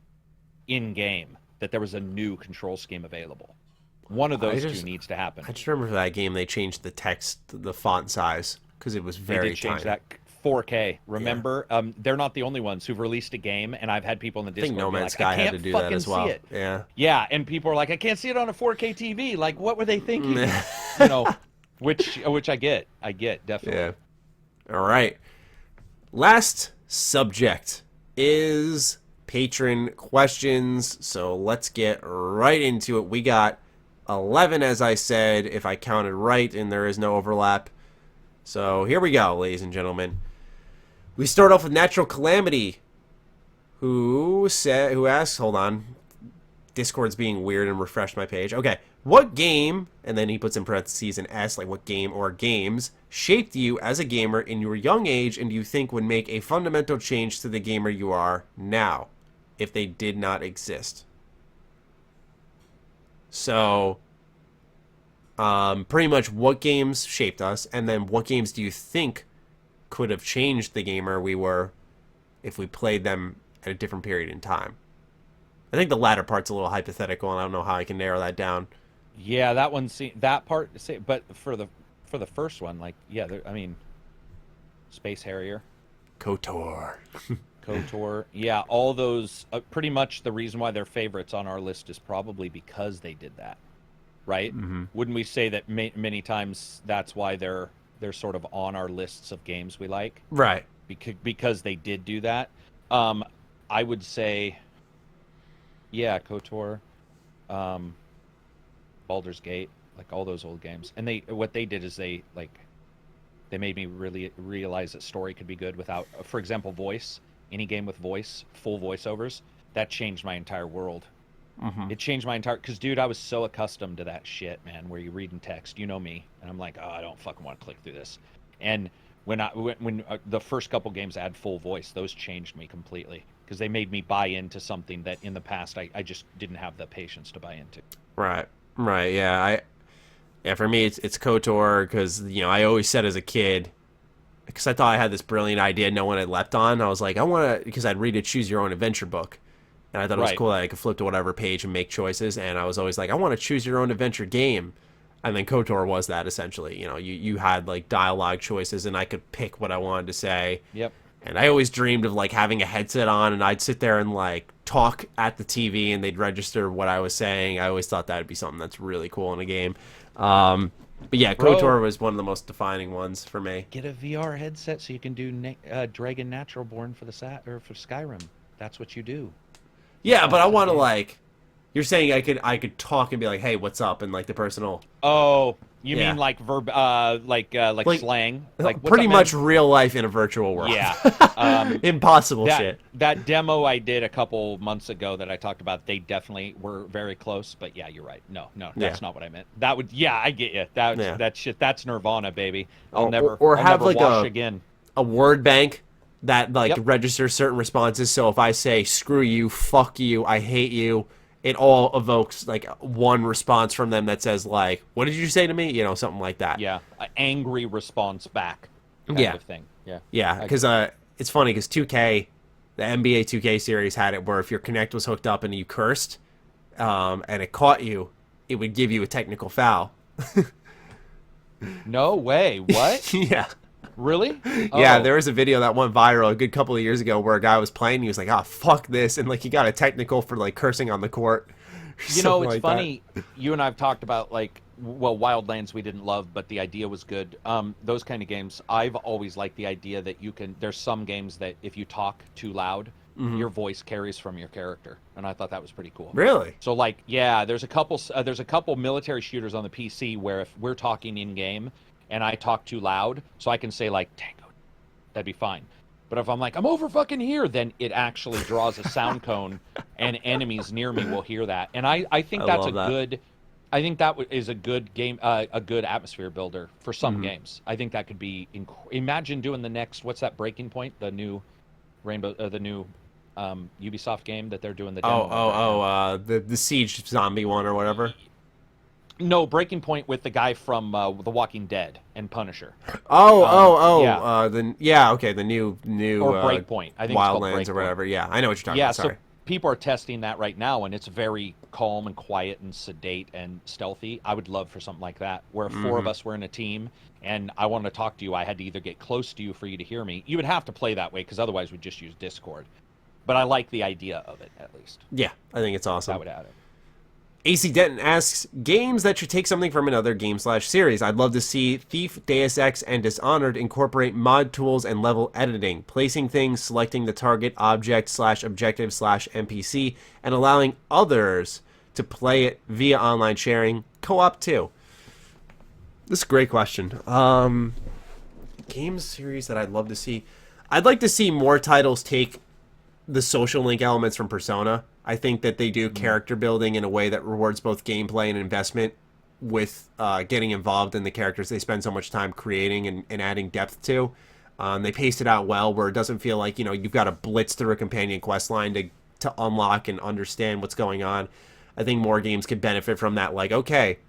in-game that there was a new control scheme available. One of those two needs to happen. I just remember for that game, they changed the text, the font size, because it was very tiny. They did change that 4K. Remember, they're not the only ones who've released a game, and I've had people in the Discord I think No Man's like, Sky had to do that as well. Yeah. Yeah, and people are like, I can't see it on a 4K TV. Like, what were they thinking? Which I get, definitely. Yeah. All right. Last subject is patron questions. So let's get right into it. We got 11, as I said, if I counted right, and there is no overlap. So here we go, ladies and gentlemen. We start off with Natural Calamity, who asks, hold on, Discord's being weird and refreshed my page. Okay, what game, and then he puts in parentheses an S, like what game or games, shaped you as a gamer in your young age and do you think would make a fundamental change to the gamer you are now, if they did not exist? So, pretty much what games shaped us, and then what games do you think could have changed the gamer we were if we played them at a different period in time? I think the latter part's a little hypothetical, and I don't know how I can narrow that down. Yeah, that one, that part, but for the first one, like, yeah, I mean, Space Harrier, KOTOR, yeah, all those. Pretty much the reason why they're favorites on our list is probably because they did that, right? Mm-hmm. Wouldn't we say that many times that's why they're sort of on our lists of games we like, right? Because they did do that. I would say, yeah, KOTOR, Baldur's Gate, like all those old games. And what they did is they made me really realize that story could be good without, for example, voice. Any game with voice, full voiceovers, that changed my entire world. Mm-hmm. It changed my entire, because dude, I was so accustomed to that shit, man, where you read in text, you know me, and I'm like, oh, I don't fucking want to click through this. And when the first couple games had full voice, those changed me completely, because they made me buy into something that in the past I just didn't have the patience to buy into. Right, yeah. For me, it's KOTOR, because I always said as a kid, because I thought I had this brilliant idea no one had leapt on. I was like, I want to, because I'd read a choose your own adventure book, and I thought it was cool that I could flip to whatever page and make choices. And I was always like, I want to choose your own adventure game. And then KOTOR was that, essentially. You had like dialogue choices, and I could pick what I wanted to say. Yep. And I always dreamed of like having a headset on, and I'd sit there and like talk at the TV, and they'd register what I was saying. I always thought that'd be something that's really cool in a game. But yeah, KOTOR was one of the most defining ones for me. Get a VR headset so you can do Dragon Natural Born for for Skyrim. That's what you do. Yeah, but I want to like. You're saying I could talk and be like, hey, what's up, and like the personal. Oh, you mean like verb, like slang, like pretty much real life in a virtual world. Yeah, impossible shit. That demo I did a couple months ago that I talked about, they definitely were very close. But yeah, you're right. No, that's not what I meant. That would, I get you. That shit. That's Nirvana, baby. I'll never wash again. A word bank that like registers certain responses. So if I say screw you, fuck you, I hate you, it all evokes like one response from them that says like, what did you say to me? Something like that. Yeah, an angry response back kind of thing. Yeah, because it's funny because 2K, the NBA 2K series had it where if your Kinect was hooked up and you cursed, and it caught you, it would give you a technical foul. No way. What? Yeah. Really? Yeah, Oh. there was a video that went viral a good couple of years ago where a guy was playing and he was like, "Ah, fuck this," and like he got a technical for like cursing on the court. You know, it's like funny. You and I have talked about like, well, Wildlands we didn't love, but the idea was good. Those kind of games, I've always liked the idea that you can. There's some games that if you talk too loud, your voice carries from your character, and I thought that was pretty cool. Really? So like, yeah, there's a couple military shooters on the PC where if we're talking in game and I talk too loud, so I can say like Tango, that'd be fine. But if I'm like, I'm over fucking here, then it actually draws a sound cone, and enemies near me will hear that. And I think that's a good, I think that is a good game, a good atmosphere builder for some games. I think that could be, imagine doing the next, what's that, Breaking Point, the new Ubisoft game that they're doing the demo. The Siege zombie one or whatever. No, Breaking Point with the guy from The Walking Dead and Punisher. Yeah. The new or Breakpoint. I think Wildlands it's or whatever. Yeah, I know what you're talking yeah, about. Sorry. So people are testing that right now, and it's very calm and quiet and sedate and stealthy. I would love for something like that, where if four of us were in a team and I wanted to talk to you, I had to either get close to you for you to hear me. You would have to play that way, because otherwise we'd just use Discord. But I like the idea of it, at least. Yeah, I think it's awesome. That would add it. AC Denton asks, games that should take something from another game/series. I'd love to see Thief, Deus Ex, and Dishonored incorporate mod tools and level editing, placing things, selecting the target object/objective/NPC, and allowing others to play it via online sharing, co-op too. This is a great question. Games series that I'd love to see. I'd like to see more titles take the social link elements from Persona. I think that they do character building in a way that rewards both gameplay and investment with getting involved in the characters they spend so much time creating and adding depth to. They paced it out well where it doesn't feel like, you've got to blitz through a companion quest line to unlock and understand what's going on. I think more games could benefit from that. Like, okay,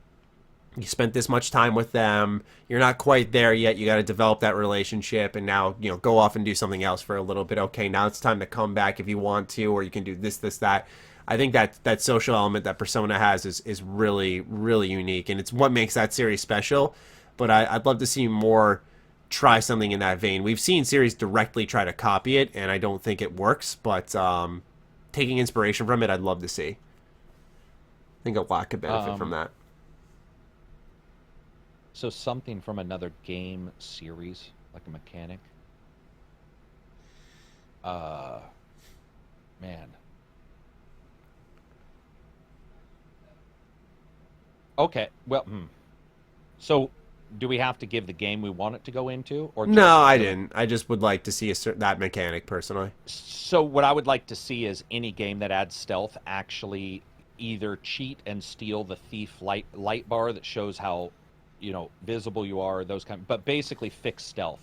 you spent this much time with them, you're not quite there yet, you got to develop that relationship, and now go off and do something else for a little bit. Okay, now it's time to come back if you want to, or you can do this, that. I think that social element that Persona has is really, really unique, and it's what makes that series special. But I'd love to see more try something in that vein. We've seen series directly try to copy it, and I don't think it works, but taking inspiration from it, I'd love to see. I think a lot could benefit from that. So something from another game series, like a mechanic. Man. Okay, well, So, do we have to give the game we want it to go into, or no? I didn't. I just would like to see that mechanic personally. So, what I would like to see is any game that adds stealth actually either cheat and steal the thief light bar that shows how visible you are, those but basically fix stealth.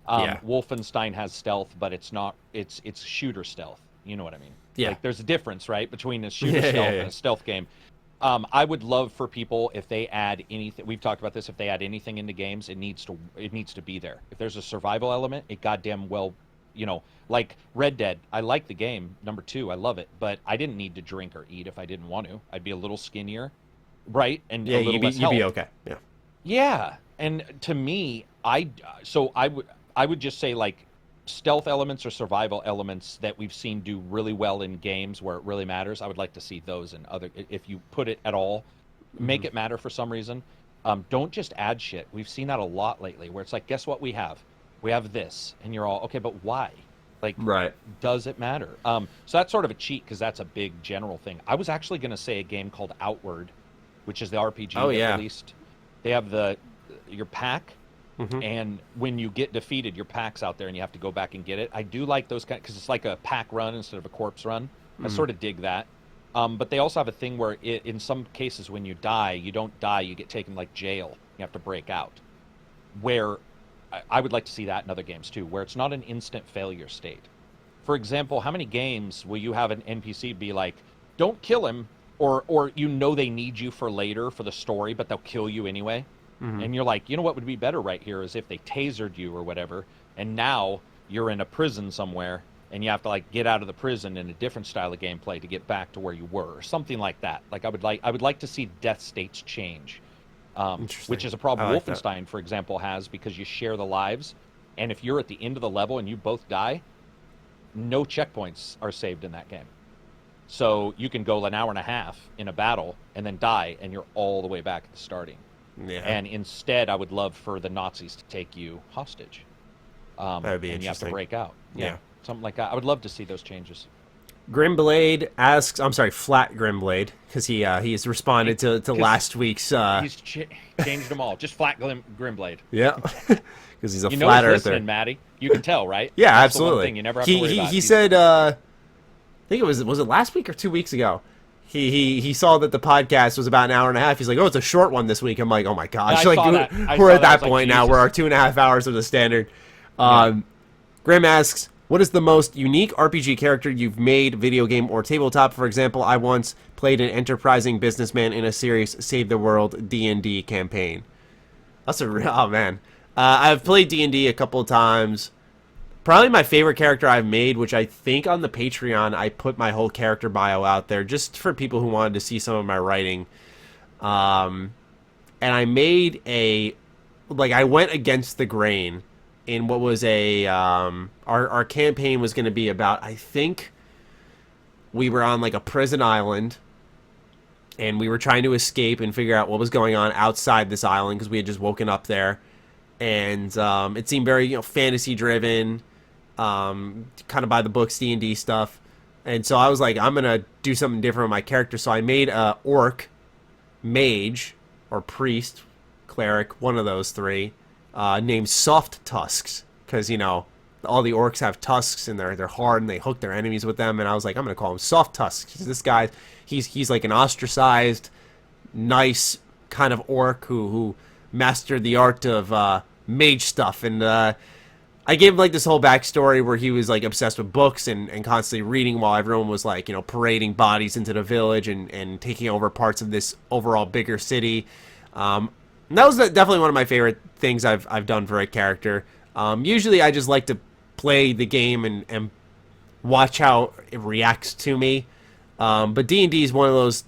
Wolfenstein has stealth, but it's not. It's shooter stealth. You know what I mean? Yeah. Like there's a difference, right, between a shooter stealth and a stealth game. I would love for people, if they add anything. We've talked about this. If they add anything into games, it needs to be there. If there's a survival element, it goddamn well, like Red Dead. I like the game. Number 2, I love it, but I didn't need to drink or eat if I didn't want to. I'd be a little skinnier, right? And a little less health. You'd be okay. Yeah. Yeah, and to me, I would just say like stealth elements or survival elements that we've seen do really well in games where it really matters. I would like to see those in other. If you put it at all, make it matter for some reason. Don't just add shit. We've seen that a lot lately, where it's like, guess what we have? We have this, and you're all okay, but why? Like, right? Does it matter? So that's sort of a cheat because that's a big general thing. I was actually going to say a game called Outward, which is the RPG released. They have your pack, and when you get defeated, your pack's out there, and you have to go back and get it. I do like those because it's like a pack run instead of a corpse run. I sort of dig that. But they also have a thing where in some cases when you die, you don't die, you get taken like jail. You have to break out. Where I would like to see that in other games too, where it's not an instant failure state. For example, how many games will you have an NPC be like, don't kill him, or they need you for later for the story, but they'll kill you anyway? And you're like, what would be better right here is if they tasered you or whatever, and now you're in a prison somewhere and you have to like get out of the prison in a different style of gameplay to get back to where you were, or something like that. Like I would like to see death states change, which is a problem Wolfenstein, for example, has, because you share the lives, and if you're at the end of the level and you both die, no checkpoints are saved in that game. So you can go an hour and a half in a battle and then die, and you're all the way back at the starting. Yeah. And instead, I would love for the Nazis to take you hostage. That would be and interesting. You have to break out. Yeah. Something like that. I would love to see those changes. Grimblade asks, I'm sorry, Flat Grimblade, because he's responded to last week's. He's changed them all. Just Flat Grimblade. Yeah, because he's a flat earther. You know he's listening, Matty. You can tell, right? Yeah, That's absolutely. The one thing you never have to worry about. He said, I think it was it last week or 2 weeks ago? He saw that the podcast was about an hour and a half. He's like, oh, it's a short one this week. I'm like, oh my gosh, we're at that point now. We're 2.5 hours of the standard. Grim asks, what is the most unique RPG character you've made, video game or tabletop? For example, I once played an enterprising businessman in a serious Save the World D&D campaign. That's a real, oh man. I've played D&D a couple of times. Probably my favorite character I've made, which I think on the Patreon, I put my whole character bio out there just for people who wanted to see some of my writing. And I made I went against the grain in what was our campaign was going to be about, I think we were on like a prison island, and we were trying to escape and figure out what was going on outside this island because we had just woken up there. And it seemed very, fantasy driven, kind of by the books, D&D stuff. And so I was like, I'm gonna do something different with my character. So I made a orc, mage, or priest, cleric, one of those three, named Soft Tusks, because all the orcs have tusks and they're hard and they hook their enemies with them. And I was like, I'm gonna call him Soft Tusks. This guy, he's like an ostracized, nice kind of orc who mastered the art of mage stuff. And I gave him like this whole backstory where he was like obsessed with books and constantly reading while everyone was like parading bodies into the village and taking over parts of this overall bigger city. And that was definitely one of my favorite things I've done for a character. Usually I just like to play the game and watch how it reacts to me. But D&D is one of those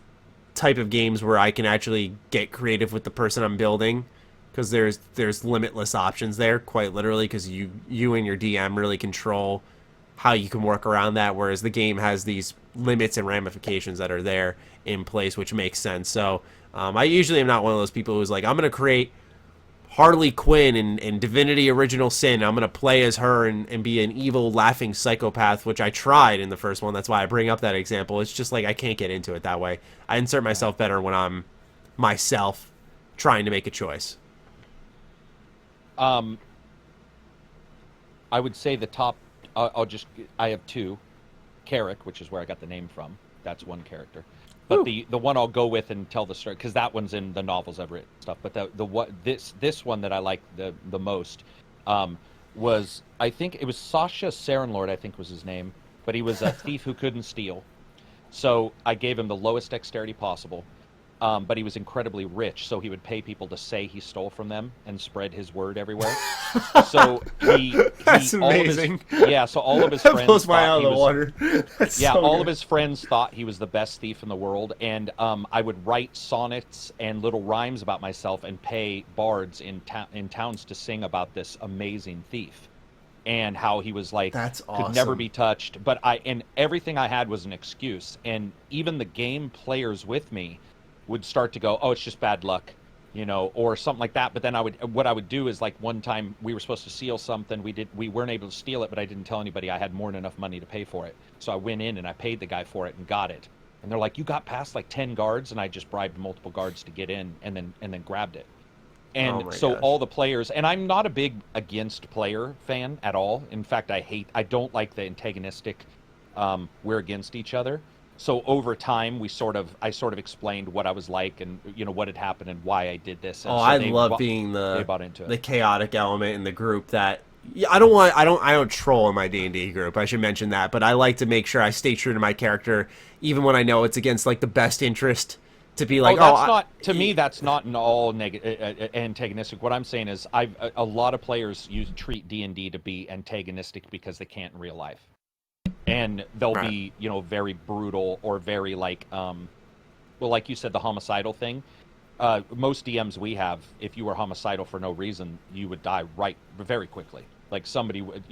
type of games where I can actually get creative with the person I'm building, because there's limitless options there, quite literally, because you and your DM really control how you can work around that, whereas the game has these limits and ramifications that are there in place, which makes sense. So I usually am not one of those people who's like, I'm going to create Harley Quinn in Divinity Original Sin. I'm going to play as her and be an evil, laughing psychopath, which I tried in the first one. That's why I bring up that example. It's just like I can't get into it that way. I insert myself better when I'm myself trying to make a choice. I would say the top, I have two. Karak, which is where I got the name from. That's one character. But the one I'll go with and tell the story, because that one's in the novels I've written stuff. But this one that I like the most was, I think it was Sasha Sarenlord, I think was his name. But he was a thief who couldn't steal. So I gave him the lowest dexterity possible. But he was incredibly rich, so he would pay people to say he stole from them and spread his word everywhere. So That's amazing. So all of his friends blows my out of the water. All of his friends thought he was the best thief in the world, and I would write sonnets and little rhymes about myself and pay bards in towns to sing about this amazing thief and how he was like, that's awesome, could never be touched. But everything I had was an excuse, and even the game players with me would start to go, oh, it's just bad luck, or something like that. But then what I would do is, like, one time we were supposed to steal something. We weren't able to steal it, but I didn't tell anybody I had more than enough money to pay for it. So I went in and I paid the guy for it and got it. And they're like, you got past like 10 guards? And I just bribed multiple guards to get in and then grabbed it. And so all the players, and I'm not a big against player fan at all. In fact, I don't like the antagonistic, we're against each other. So over time, I sort of explained what I was like and what had happened and why I did this. And so I love being they bought into it. The chaotic element in the group that I don't troll in my D&D group. I should mention that, but I like to make sure I stay true to my character, even when I know it's against like the best interest to be like, that's not to me. That's not an all antagonistic. What I'm saying is, a lot of players treat D&D to be antagonistic because they can't in real life, and they'll be very brutal or very like well, like you said, the homicidal thing. Most DMs we have, if you were homicidal for no reason, you would die very quickly. Like somebody would,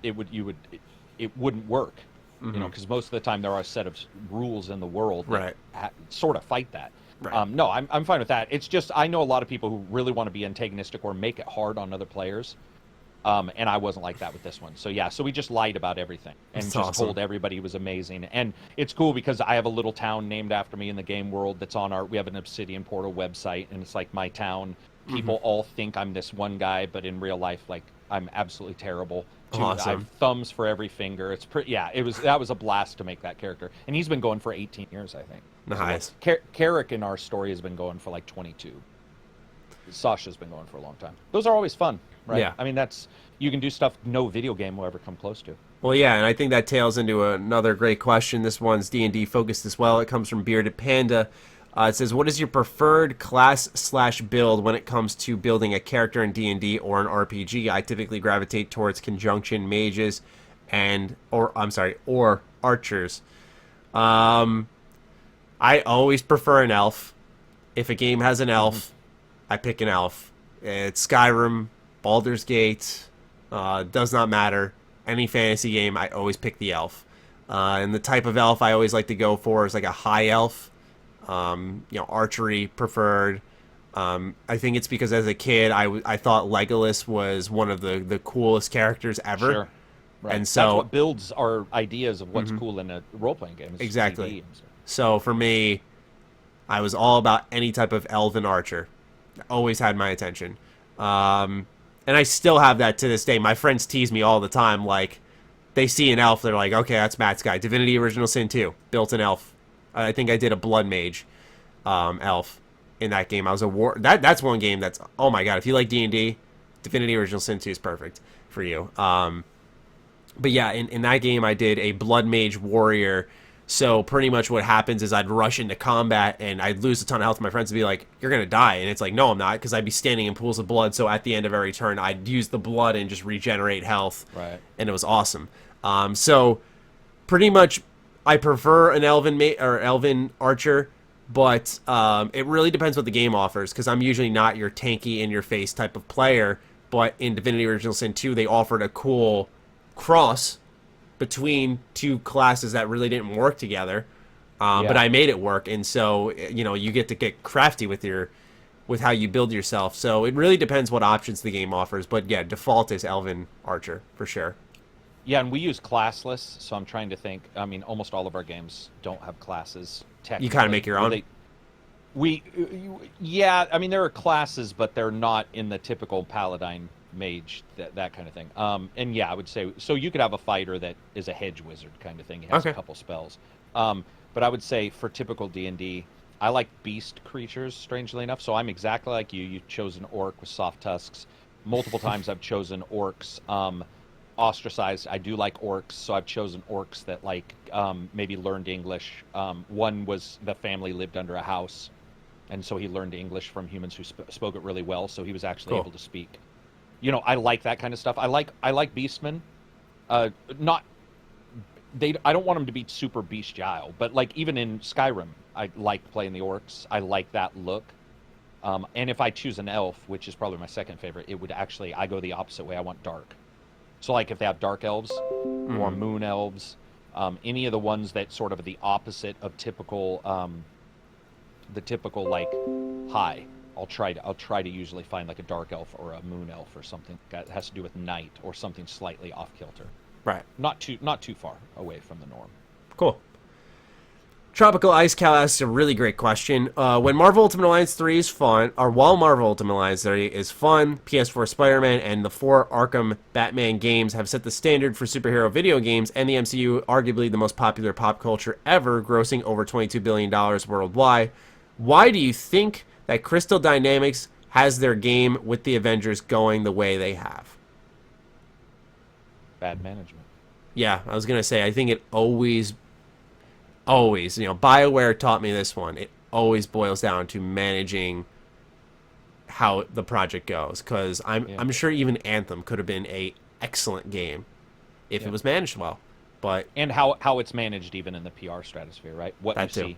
it wouldn't work, because most of the time there are a set of rules in the world that sort of fight that. Right. No, I'm fine with that. It's just I know a lot of people who really want to be antagonistic or make it hard on other players. And I wasn't like that with this one. So so we just lied about everything and told everybody it was amazing. And it's cool because I have a little town named after me in the game world that's we have an Obsidian Portal website, and it's like my town. People all think I'm this one guy, but in real life, like, I'm absolutely terrible. Awesome. I have thumbs for every finger. It's pretty. Yeah, that was a blast to make that character, and he's been going for 18 years, I think. Nice. So, Karak in our story has been going for like 22. Sasha's been going for a long time. Those are always fun, right? Yeah. I mean, you can do stuff no video game will ever come close to. Well, yeah, and I think that tails into another great question. This one's D&D focused as well. It comes from Bearded Panda. It says, what is your preferred class/build when it comes to building a character in D&D or an RPG? I typically gravitate towards conjunction mages or archers. I always prefer an elf. If a game has an elf, I pick an elf. It's Skyrim, Baldur's Gate, does not matter. Any fantasy game, I always pick the elf. And the type of elf I always like to go for is like a high elf. Archery preferred. I think it's because as a kid, I thought Legolas was one of the coolest characters ever. Sure. Right. And so that's what builds our ideas of what's cool in a role-playing game. Exactly. So for me, I was all about any type of elven archer. Always had my attention. And I still have that to this day. My friends tease me all the time. Like, they see an elf, they're like, okay, that's Matt's guy. Divinity Original Sin 2, built an elf. I think I did a blood mage elf in that game. I was a war. That's one game that's, oh my god, if you like D&D, Divinity Original Sin 2 is perfect for you. But yeah, in that game I did a blood mage warrior. So pretty much what happens is I'd rush into combat and I'd lose a ton of health. My friends would be like, you're going to die. And it's like, no, I'm not, because I'd be standing in pools of blood. So at the end of every turn, I'd use the blood and just regenerate health. Right. And it was awesome. So pretty much I prefer an elven archer, but it really depends what the game offers, because I'm usually not your tanky, in-your-face type of player. But in Divinity Original Sin 2, they offered a cool cross between two classes that really didn't work together, but I made it work, and so you get to get crafty with how you build yourself. So it really depends what options the game offers, but yeah, default is Elven Archer for sure. Yeah, and we use classless, so I'm trying to think. I mean, almost all of our games don't have classes. You kind of make your own. I mean, there are classes, but they're not in the typical paladin mage, that kind of thing. And yeah, I would say, so you could have a fighter that is a hedge wizard kind of thing. He has a couple spells. But I would say for typical D&D, I like beast creatures, strangely enough. So I'm exactly like you. You chose an orc with soft tusks. Multiple times I've chosen orcs. Ostracized, I do like orcs, so I've chosen orcs that maybe learned English. One was the family lived under a house, and so he learned English from humans who spoke it really well, so he was actually able to speak. I like that kind of stuff. I like beastmen. I don't want them to be super bestial, but like even in Skyrim, I like playing the orcs. I like that look. And if I choose an elf, which is probably my second favorite, it would actually, I go the opposite way. I want dark. So like if they have dark elves or moon elves, any of the ones that sort of the opposite of typical, like high. I'll try to usually find like a dark elf or a moon elf or something that has to do with night or something slightly off kilter. Right. Not too far away from the norm. Cool. Tropical Ice Cow asks a really great question. When Marvel Ultimate Alliance 3 is fun, or while Marvel Ultimate Alliance 3 is fun, PS4 Spider-Man and the 4 Arkham Batman games have set the standard for superhero video games, and the MCU, arguably the most popular pop culture ever, grossing over $22 billion worldwide. Why do you think that Crystal Dynamics has their game with the Avengers going the way they have? Bad management. Yeah, I was going to say, I think it always, BioWare taught me this one. It always boils down to managing how the project goes. Because I'm sure even Anthem could have been a excellent game if it was managed well. But and how it's managed even in the PR stratosphere, right? What you see.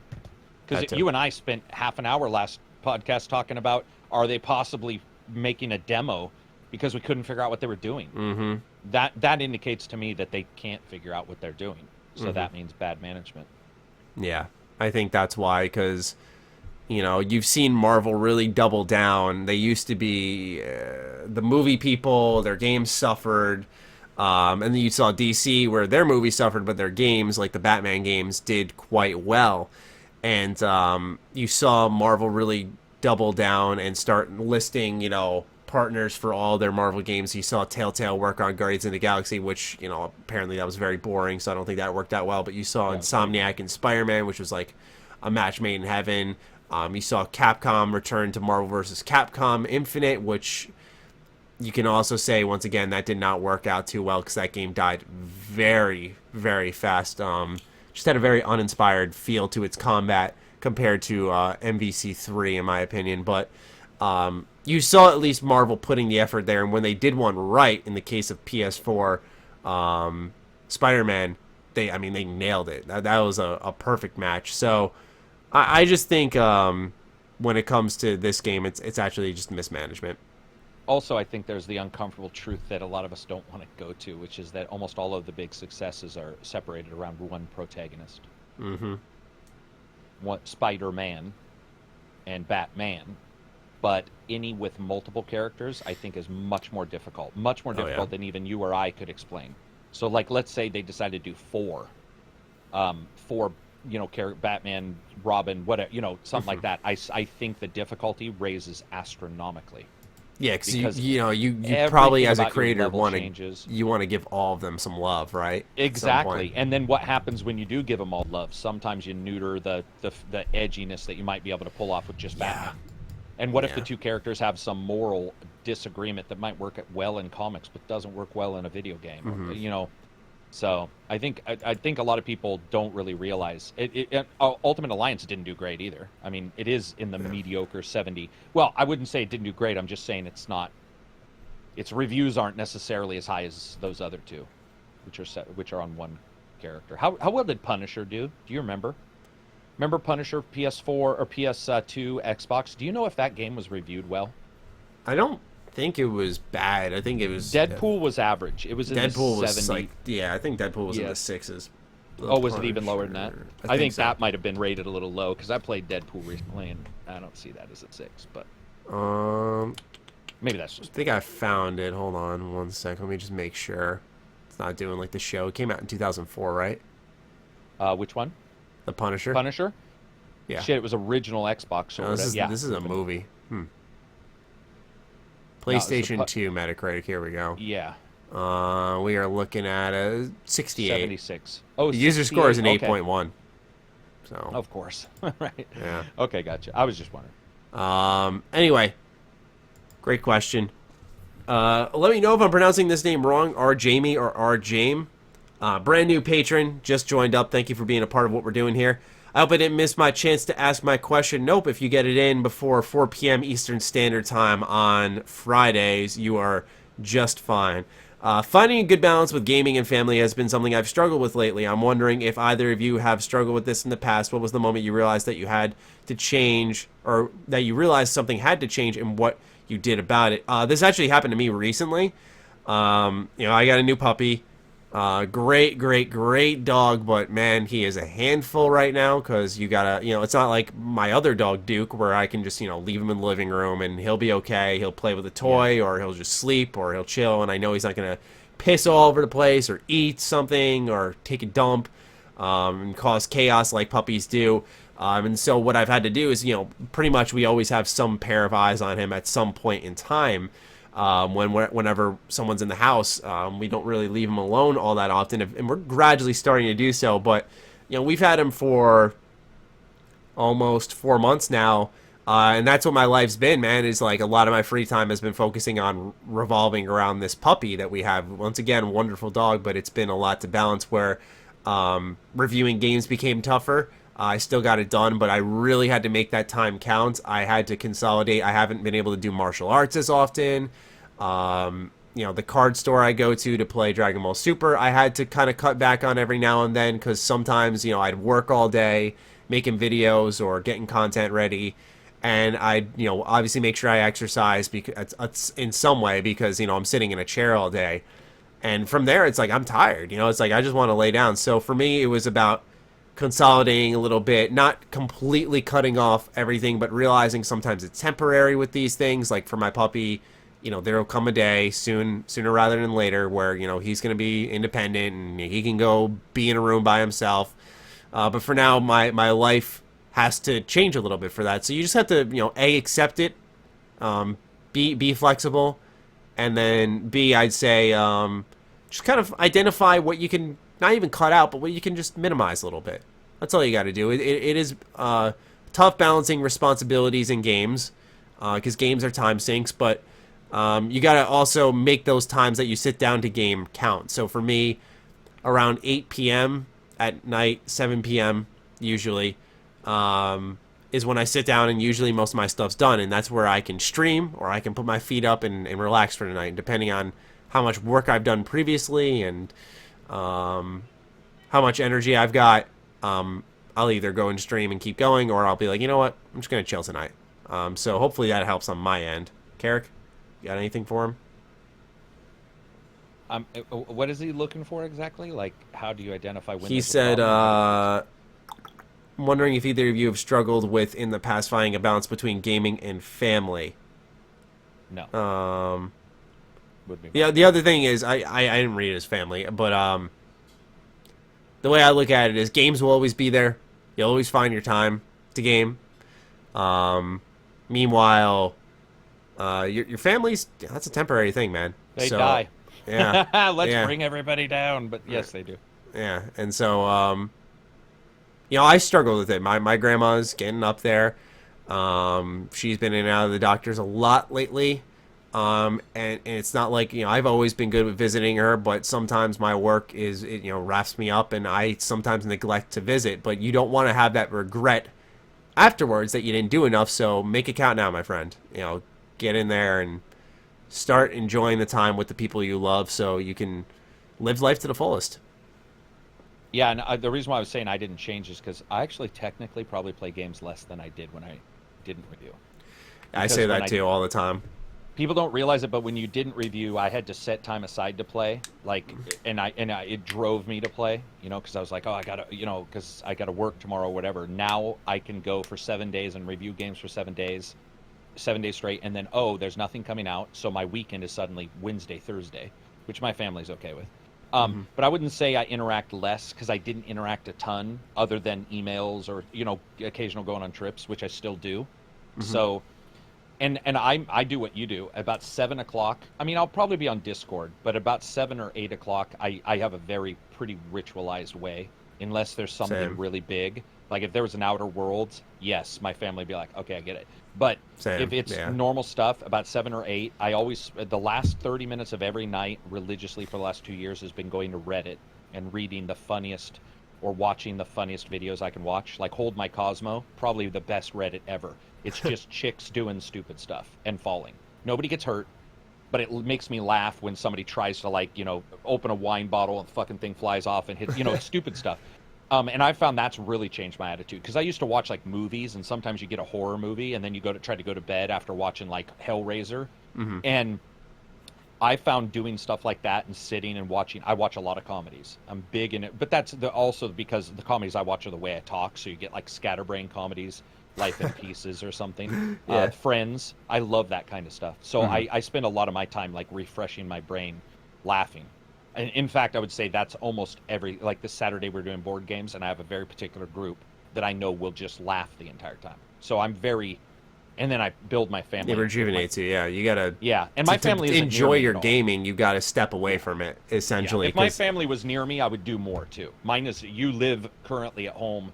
Because you and I spent half an hour last podcast talking about, are they possibly making a demo because we couldn't figure out what they were doing? Mm-hmm. That indicates to me that they can't figure out what they're doing. So that means bad management. Yeah, I think that's why, because, you've seen Marvel really double down. They used to be the movie people, their games suffered. And then you saw DC where their movies suffered, but their games, like the Batman games, did quite well. And you saw Marvel really double down and start listing, partners for all their Marvel games. You saw Telltale work on Guardians of the Galaxy, which, apparently that was very boring, so I don't think that worked out well. But you saw Insomniac and Spider-Man, which was like a match made in heaven. You saw Capcom return to Marvel vs. Capcom Infinite, which you can also say, once again, that did not work out too well because that game died very, very fast. Just had a very uninspired feel to its combat compared to MVC3, in my opinion. But you saw at least Marvel putting the effort there, and when they did one right, in the case of PS4 Spider-Man, they nailed it. That was a perfect match. So I just think when it comes to this game, it's actually just mismanagement. Also, I think there's the uncomfortable truth that a lot of us don't want to go to, which is that almost all of the big successes are separated around one protagonist. Mm-hmm. Spider-Man and Batman. But any with multiple characters, I think, is much more difficult. Much more difficult than even you or I could explain. So, like, let's say they decided to do four, Batman, Robin, whatever, something like that. I think the difficulty raises astronomically. Yeah, because you probably, as a creator, want to give all of them some love, right? Exactly. And then what happens when you do give them all love? Sometimes you neuter the edginess that you might be able to pull off with just Batman. And what if the two characters have some moral disagreement that might work well in comics but doesn't work well in a video game? Mm-hmm. So I think a lot of people don't really realize it. Ultimate Alliance didn't do great either. I mean, it is in the mediocre 70. Well, I wouldn't say it didn't do great. I'm just saying it's not. Its reviews aren't necessarily as high as those other two, which are on one character. How well did Punisher do? Do you remember? Remember Punisher PS4 or PS2 Xbox? Do you know if that game was reviewed well? I don't think it was bad. I think it was... Deadpool was average. It was in Deadpool the 70s. Was like... Yeah, I think Deadpool was in the 6s. Was it even lower than that? I think so. That might have been rated a little low, because I played Deadpool recently, and I don't see that as a 6, but... Maybe that's just... I think I found it. Hold on one sec. Let me just make sure. It's not doing like the show. It came out in 2004, right? Which one? The Punisher? Punisher? Yeah. Shit, it was original Xbox. No, this is a movie. PlayStation 2 Metacritic. Here we go. Yeah. We are looking at a 68. 76. Oh, the user score is an 8.1. So. Of course. Right. Yeah. Okay, gotcha. I was just wondering. Anyway, great question. Let me know if I'm pronouncing this name wrong. R-Jamie or R-Jame. Brand new patron, just joined up. Thank you for being a part of what we're doing here. I hope I didn't miss my chance to ask my question. Nope, if you get it in before 4 p.m. Eastern Standard Time on Fridays, you are just fine. Finding a good balance with gaming and family has been something I've struggled with lately. I'm wondering if either of you have struggled with this in the past. What was the moment you realized that you had to change, or that you realized something had to change, and what you did about it? This actually happened to me recently. I got a new puppy. Great dog, but man, he is a handful right now, because you gotta, it's not like my other dog, Duke, where I can just, leave him in the living room and he'll be okay. He'll play with a toy, or he'll just sleep, or he'll chill, and I know he's not gonna piss all over the place, or eat something, or take a dump, and cause chaos like puppies do. And so what I've had to do is, pretty much we always have some pair of eyes on him at some point in time. Whenever someone's in the house, we don't really leave him alone all that often, and we're gradually starting to do so. But we've had him for almost 4 months now, and that's what my life's been, man. Is like a lot of my free time has been focusing on revolving around this puppy that we have. Once again, wonderful dog, but it's been a lot to balance. Where reviewing games became tougher. I still got it done, but I really had to make that time count. I had to consolidate. I haven't been able to do martial arts as often. The card store I go to play Dragon Ball Super, I had to kind of cut back on every now and then because sometimes, I'd work all day making videos or getting content ready. And I'd, obviously make sure I exercise because it's in some way because, I'm sitting in a chair all day. And from there, it's like, I'm tired. It's like, I just want to lay down. So for me, it was about consolidating a little bit, not completely cutting off everything, but realizing sometimes it's temporary with these things. Like for my puppy, there'll come a day sooner rather than later where, he's going to be independent and he can go be in a room by himself. But for now, my life has to change a little bit for that. So you just have to, A, accept it, be flexible, and then B, I'd say just kind of identify what you can not even cut out, but what you can just minimize a little bit. That's all you got to do. It is tough balancing responsibilities in games because games are time sinks, but you got to also make those times that you sit down to game count. So for me, around 8 p.m. at night, 7 p.m. usually, is when I sit down and usually most of my stuff's done. And that's where I can stream or I can put my feet up and relax for the night, depending on how much work I've done previously and how much energy I've got. I'll either go and stream and keep going, or I'll be like, you know what, I'm just going to chill tonight. So hopefully that helps on my end. Karak, you got anything for him? What is he looking for exactly? Like, how do you identify when he said, I'm wondering if either of you have struggled with in the past finding a balance between gaming and family. No. Yeah, the other thing is, I didn't read it as family, but the way I look at it is games will always be there. You'll always find your time to game. Meanwhile, your family's, that's a temporary thing, man. They die. Yeah. Let's bring everybody down, but yes, they do. Yeah, and so, I struggle with it. My grandma's getting up there. She's been in and out of the doctors a lot lately. And it's not like, I've always been good with visiting her, but sometimes my work wraps me up and I sometimes neglect to visit, but you don't want to have that regret afterwards that you didn't do enough. So make it count now, my friend. Get in there and start enjoying the time with the people you love so you can live life to the fullest. Yeah, and the reason why I was saying I didn't change is because I actually technically probably play games less than I did when I didn't review. I say that too all the time. People don't realize it, but when you didn't review, I had to set time aside to play. It drove me to play, because I was like, oh, I gotta, because I gotta work tomorrow, or whatever. Now I can go for 7 days and review games for 7 days straight, and then there's nothing coming out, so my weekend is suddenly Wednesday, Thursday, which my family's okay with. But I wouldn't say I interact less because I didn't interact a ton other than emails or, occasional going on trips, which I still do. Mm-hmm. So, and I do what you do. About 7 o'clock, I'll probably be on Discord, but about 7 or 8 o'clock, I have a pretty ritualized way, unless there's something really big. Like if there was an Outer Worlds, yes, my family would be like, okay, I get it. But if it's normal stuff, about 7 or 8, I always, the last 30 minutes of every night, religiously for the last 2 years, has been going to Reddit and reading the funniest or watching the funniest videos I can watch. Like Hold My Cosmo, probably the best Reddit ever. It's just chicks doing stupid stuff and falling. Nobody gets hurt, but it makes me laugh when somebody tries to, open a wine bottle and the fucking thing flies off and hits, stupid stuff. And I found that's really changed my attitude because I used to watch movies, and sometimes you get a horror movie and then you try to go to bed after watching Hellraiser. Mm-hmm. And I found doing stuff like that and sitting and watching. I watch a lot of comedies. I'm big in it, but that's also because the comedies I watch are the way I talk. So you get scatterbrain comedies, Life in Pieces or something. Yeah. Friends. I love that kind of stuff. So I spend a lot of my time refreshing my brain, laughing. And in fact, I would say that's almost every, this Saturday we're doing board games, and I have a very particular group that I know will just laugh the entire time. So I'm and then I build my family. It rejuvenates you, yeah. You gotta, and my family to enjoy your gaming, you gotta step away from it, essentially. Yeah. If my family was near me, I would do more too. Mine is, you live currently at home,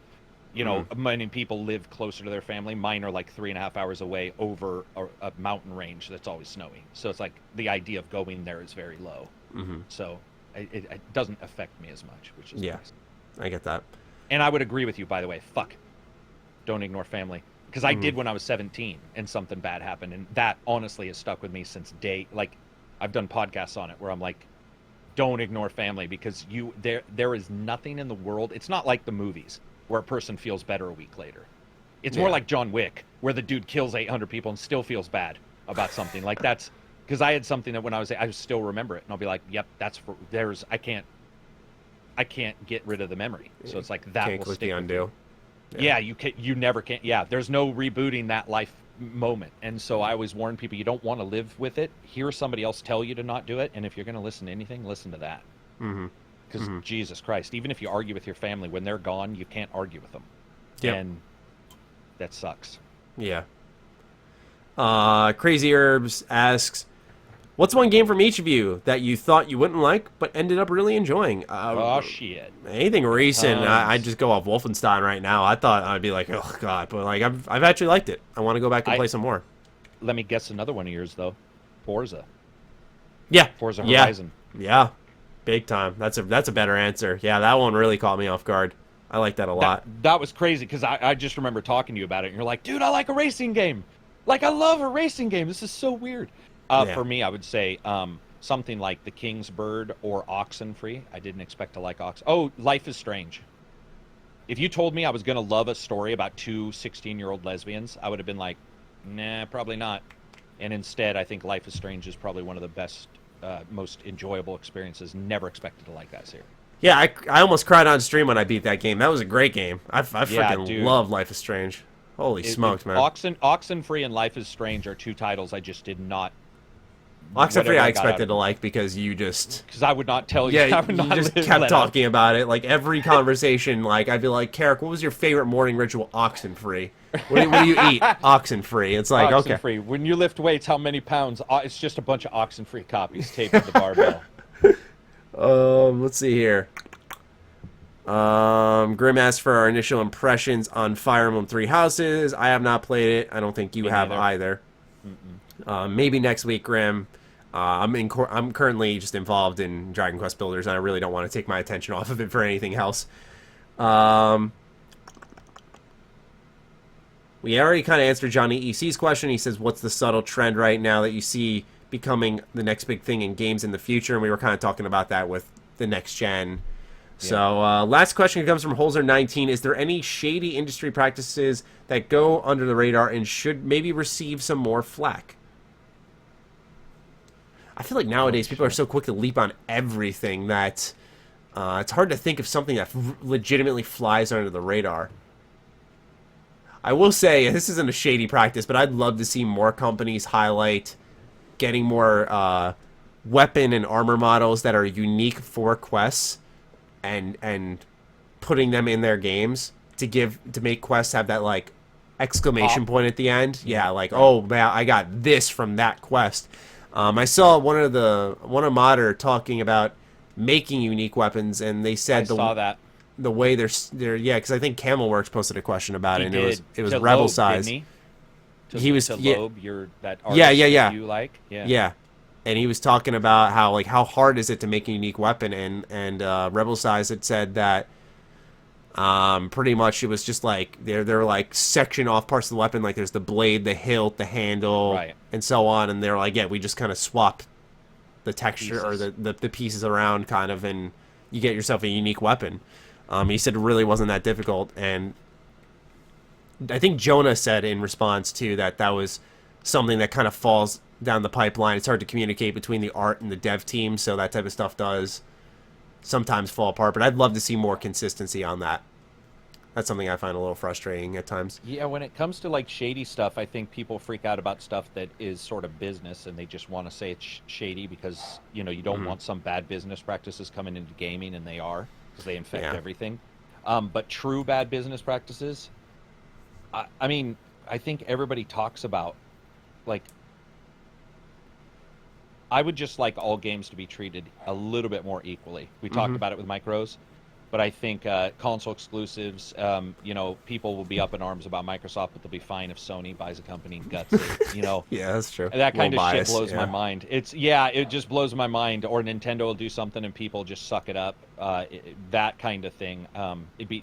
many people live closer to their family. Mine are 3.5 hours away over a mountain range that's always snowy. So it's the idea of going there is very low. Mm-hmm. So it doesn't affect me as much, which is nice. I get that. And I would agree with you, by the way. Fuck. Don't ignore family. Because I did when I was 17 and something bad happened. And that honestly has stuck with me since day. Like, I've done podcasts on it where I'm like, don't ignore family, because there is nothing in the world. It's not like the movies where a person feels better a week later. It's more like John Wick, where the dude kills 800 people and still feels bad about something. Like, that's because I had something that when I still remember it, and I'll be like, yep, I can't get rid of the memory. So it's like that can't will click stick the with undo. you. Yeah, you never can. Yeah, there's no rebooting that life moment. And so I always warn people, you don't want to live with it. Hear somebody else tell you to not do it, and if you're going to listen to anything, listen to that. Because Jesus Christ, even if you argue with your family, when they're gone, you can't argue with them. Yep. And that sucks. Yeah. Crazy Herbs asks, what's one game from each of you that you thought you wouldn't like but ended up really enjoying? Oh, shit. Anything recent. I just go off Wolfenstein right now. I thought I'd be like, oh, God. But, like, I've actually liked it. I want to go back and play some more. Let me guess another one of yours, though. Forza. Yeah. Forza Horizon. Yeah. Big time. That's a better answer. Yeah, that one really caught me off guard. I like that a lot. That was crazy, because I just remember talking to you about it, and you're like, dude, I like a racing game. Like, I love a racing game. This is so weird. For me, I would say something like The King's Bird or Oxenfree. I didn't expect to like Ox. Oh, Life is Strange. If you told me I was going to love a story about two 16-year-old lesbians, I would have been like, nah, probably not. And instead, I think Life is Strange is probably one of the best, most enjoyable experiences. Never expected to like that series. Yeah, I almost cried on stream when I beat that game. That was a great game. I freaking love Life is Strange. Holy smokes, man. Oxenfree and Life is Strange are two titles I just did not... Oxenfree I expected to like because you just... Because I would not tell you. Yeah, you just kept talking about it. Like, every conversation, like, I'd be like, Karak, what was your favorite morning ritual? Oxenfree. What do you eat? Oxenfree. It's like, okay. Oxenfree. When you lift weights, how many pounds? It's just a bunch of Oxenfree copies taped to the barbell. Let's see here. Grim asked for our initial impressions on Fire Emblem Three Houses. I have not played it. I don't think you have either. Maybe next week, Grim. I'm currently just involved in Dragon Quest Builders, and I really don't want to take my attention off of it for anything else. We already kind of answered Johnny EC's question. He says, what's the subtle trend right now that you see becoming the next big thing in games in the future? And we were kind of talking about that with the next gen. So, last question comes from Holzer19. Is there any shady industry practices that go under the radar and should maybe receive some more flack? I feel like nowadays people are so quick to leap on everything that it's hard to think of something that legitimately flies under the radar. I will say, this isn't a shady practice, but I'd love to see more companies highlight getting more weapon and armor models that are unique for quests and putting them in their games to make quests have that, like, exclamation point at the end. Yeah, like, oh man, I got this from that quest. I saw one of Modder talking about making unique weapons, and they said the way they're because I think Camelworks posted a question about it, and it was Rebel Loeb, size. He was Loeb, that artist that you like. Yeah. And he was talking about how hard is it to make a unique weapon, and Rebel Size had said that pretty much it was just like they're like section off parts of the weapon, like there's the blade, the hilt, the handle, and so on, and they're like, yeah, we just kind of swap the texture or the pieces around kind of, and you get yourself a unique weapon. He said it really wasn't that difficult, and I think Jonah said in response to that was something that kind of falls down the pipeline. It's hard to communicate between the art and the dev team, so that type of stuff does sometimes fall apart, but I'd love to see more consistency on that. That's something I find a little frustrating at times. Yeah, when it comes to like shady stuff, I think people freak out about stuff that is sort of business, and they just want to say it's shady because, you don't want some bad business practices coming into gaming, and they are, because they infect everything. But true bad business practices, I mean, I think everybody talks about, like, I would just like all games to be treated a little bit more equally. We talked about it with Mike Rose. But I think console exclusives, people will be up in arms about Microsoft, but they'll be fine if Sony buys a company and guts it. Yeah, that's true. That kind of bias, shit blows my mind. It just blows my mind. Or Nintendo will do something and people just suck it up. That kind of thing.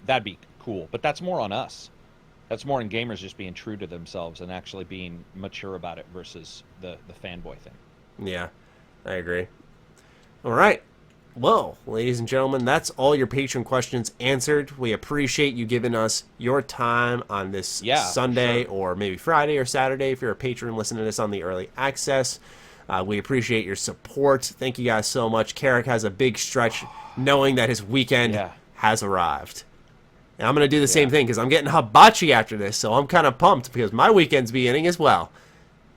That'd be cool. But that's more on us. That's more in gamers just being true to themselves and actually being mature about it versus the fanboy thing. Yeah, I agree. All right. Well, ladies and gentlemen, that's all your patron questions answered. We appreciate you giving us your time on this Sunday or maybe Friday or Saturday if you're a patron listening to this on the early access. We appreciate your support. Thank you guys so much. Karak has a big stretch knowing that his weekend has arrived. And I'm going to do the same thing because I'm getting hibachi after this, so I'm kind of pumped because my weekend's beginning as well.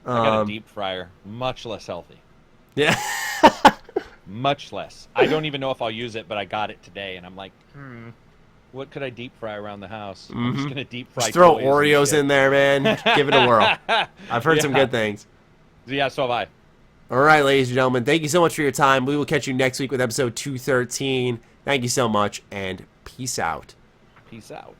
I got a deep fryer, much less healthy. Yeah. Much less. I don't even know if I'll use it, but I got it today, and I'm like, what could I deep fry around the house? I'm just going to deep fry. Just throw Oreos in there, man. Give it a whirl. I've heard some good things. Yeah, so have I. All right, ladies and gentlemen, thank you so much for your time. We will catch you next week with episode 213. Thank you so much, and peace out. Peace out.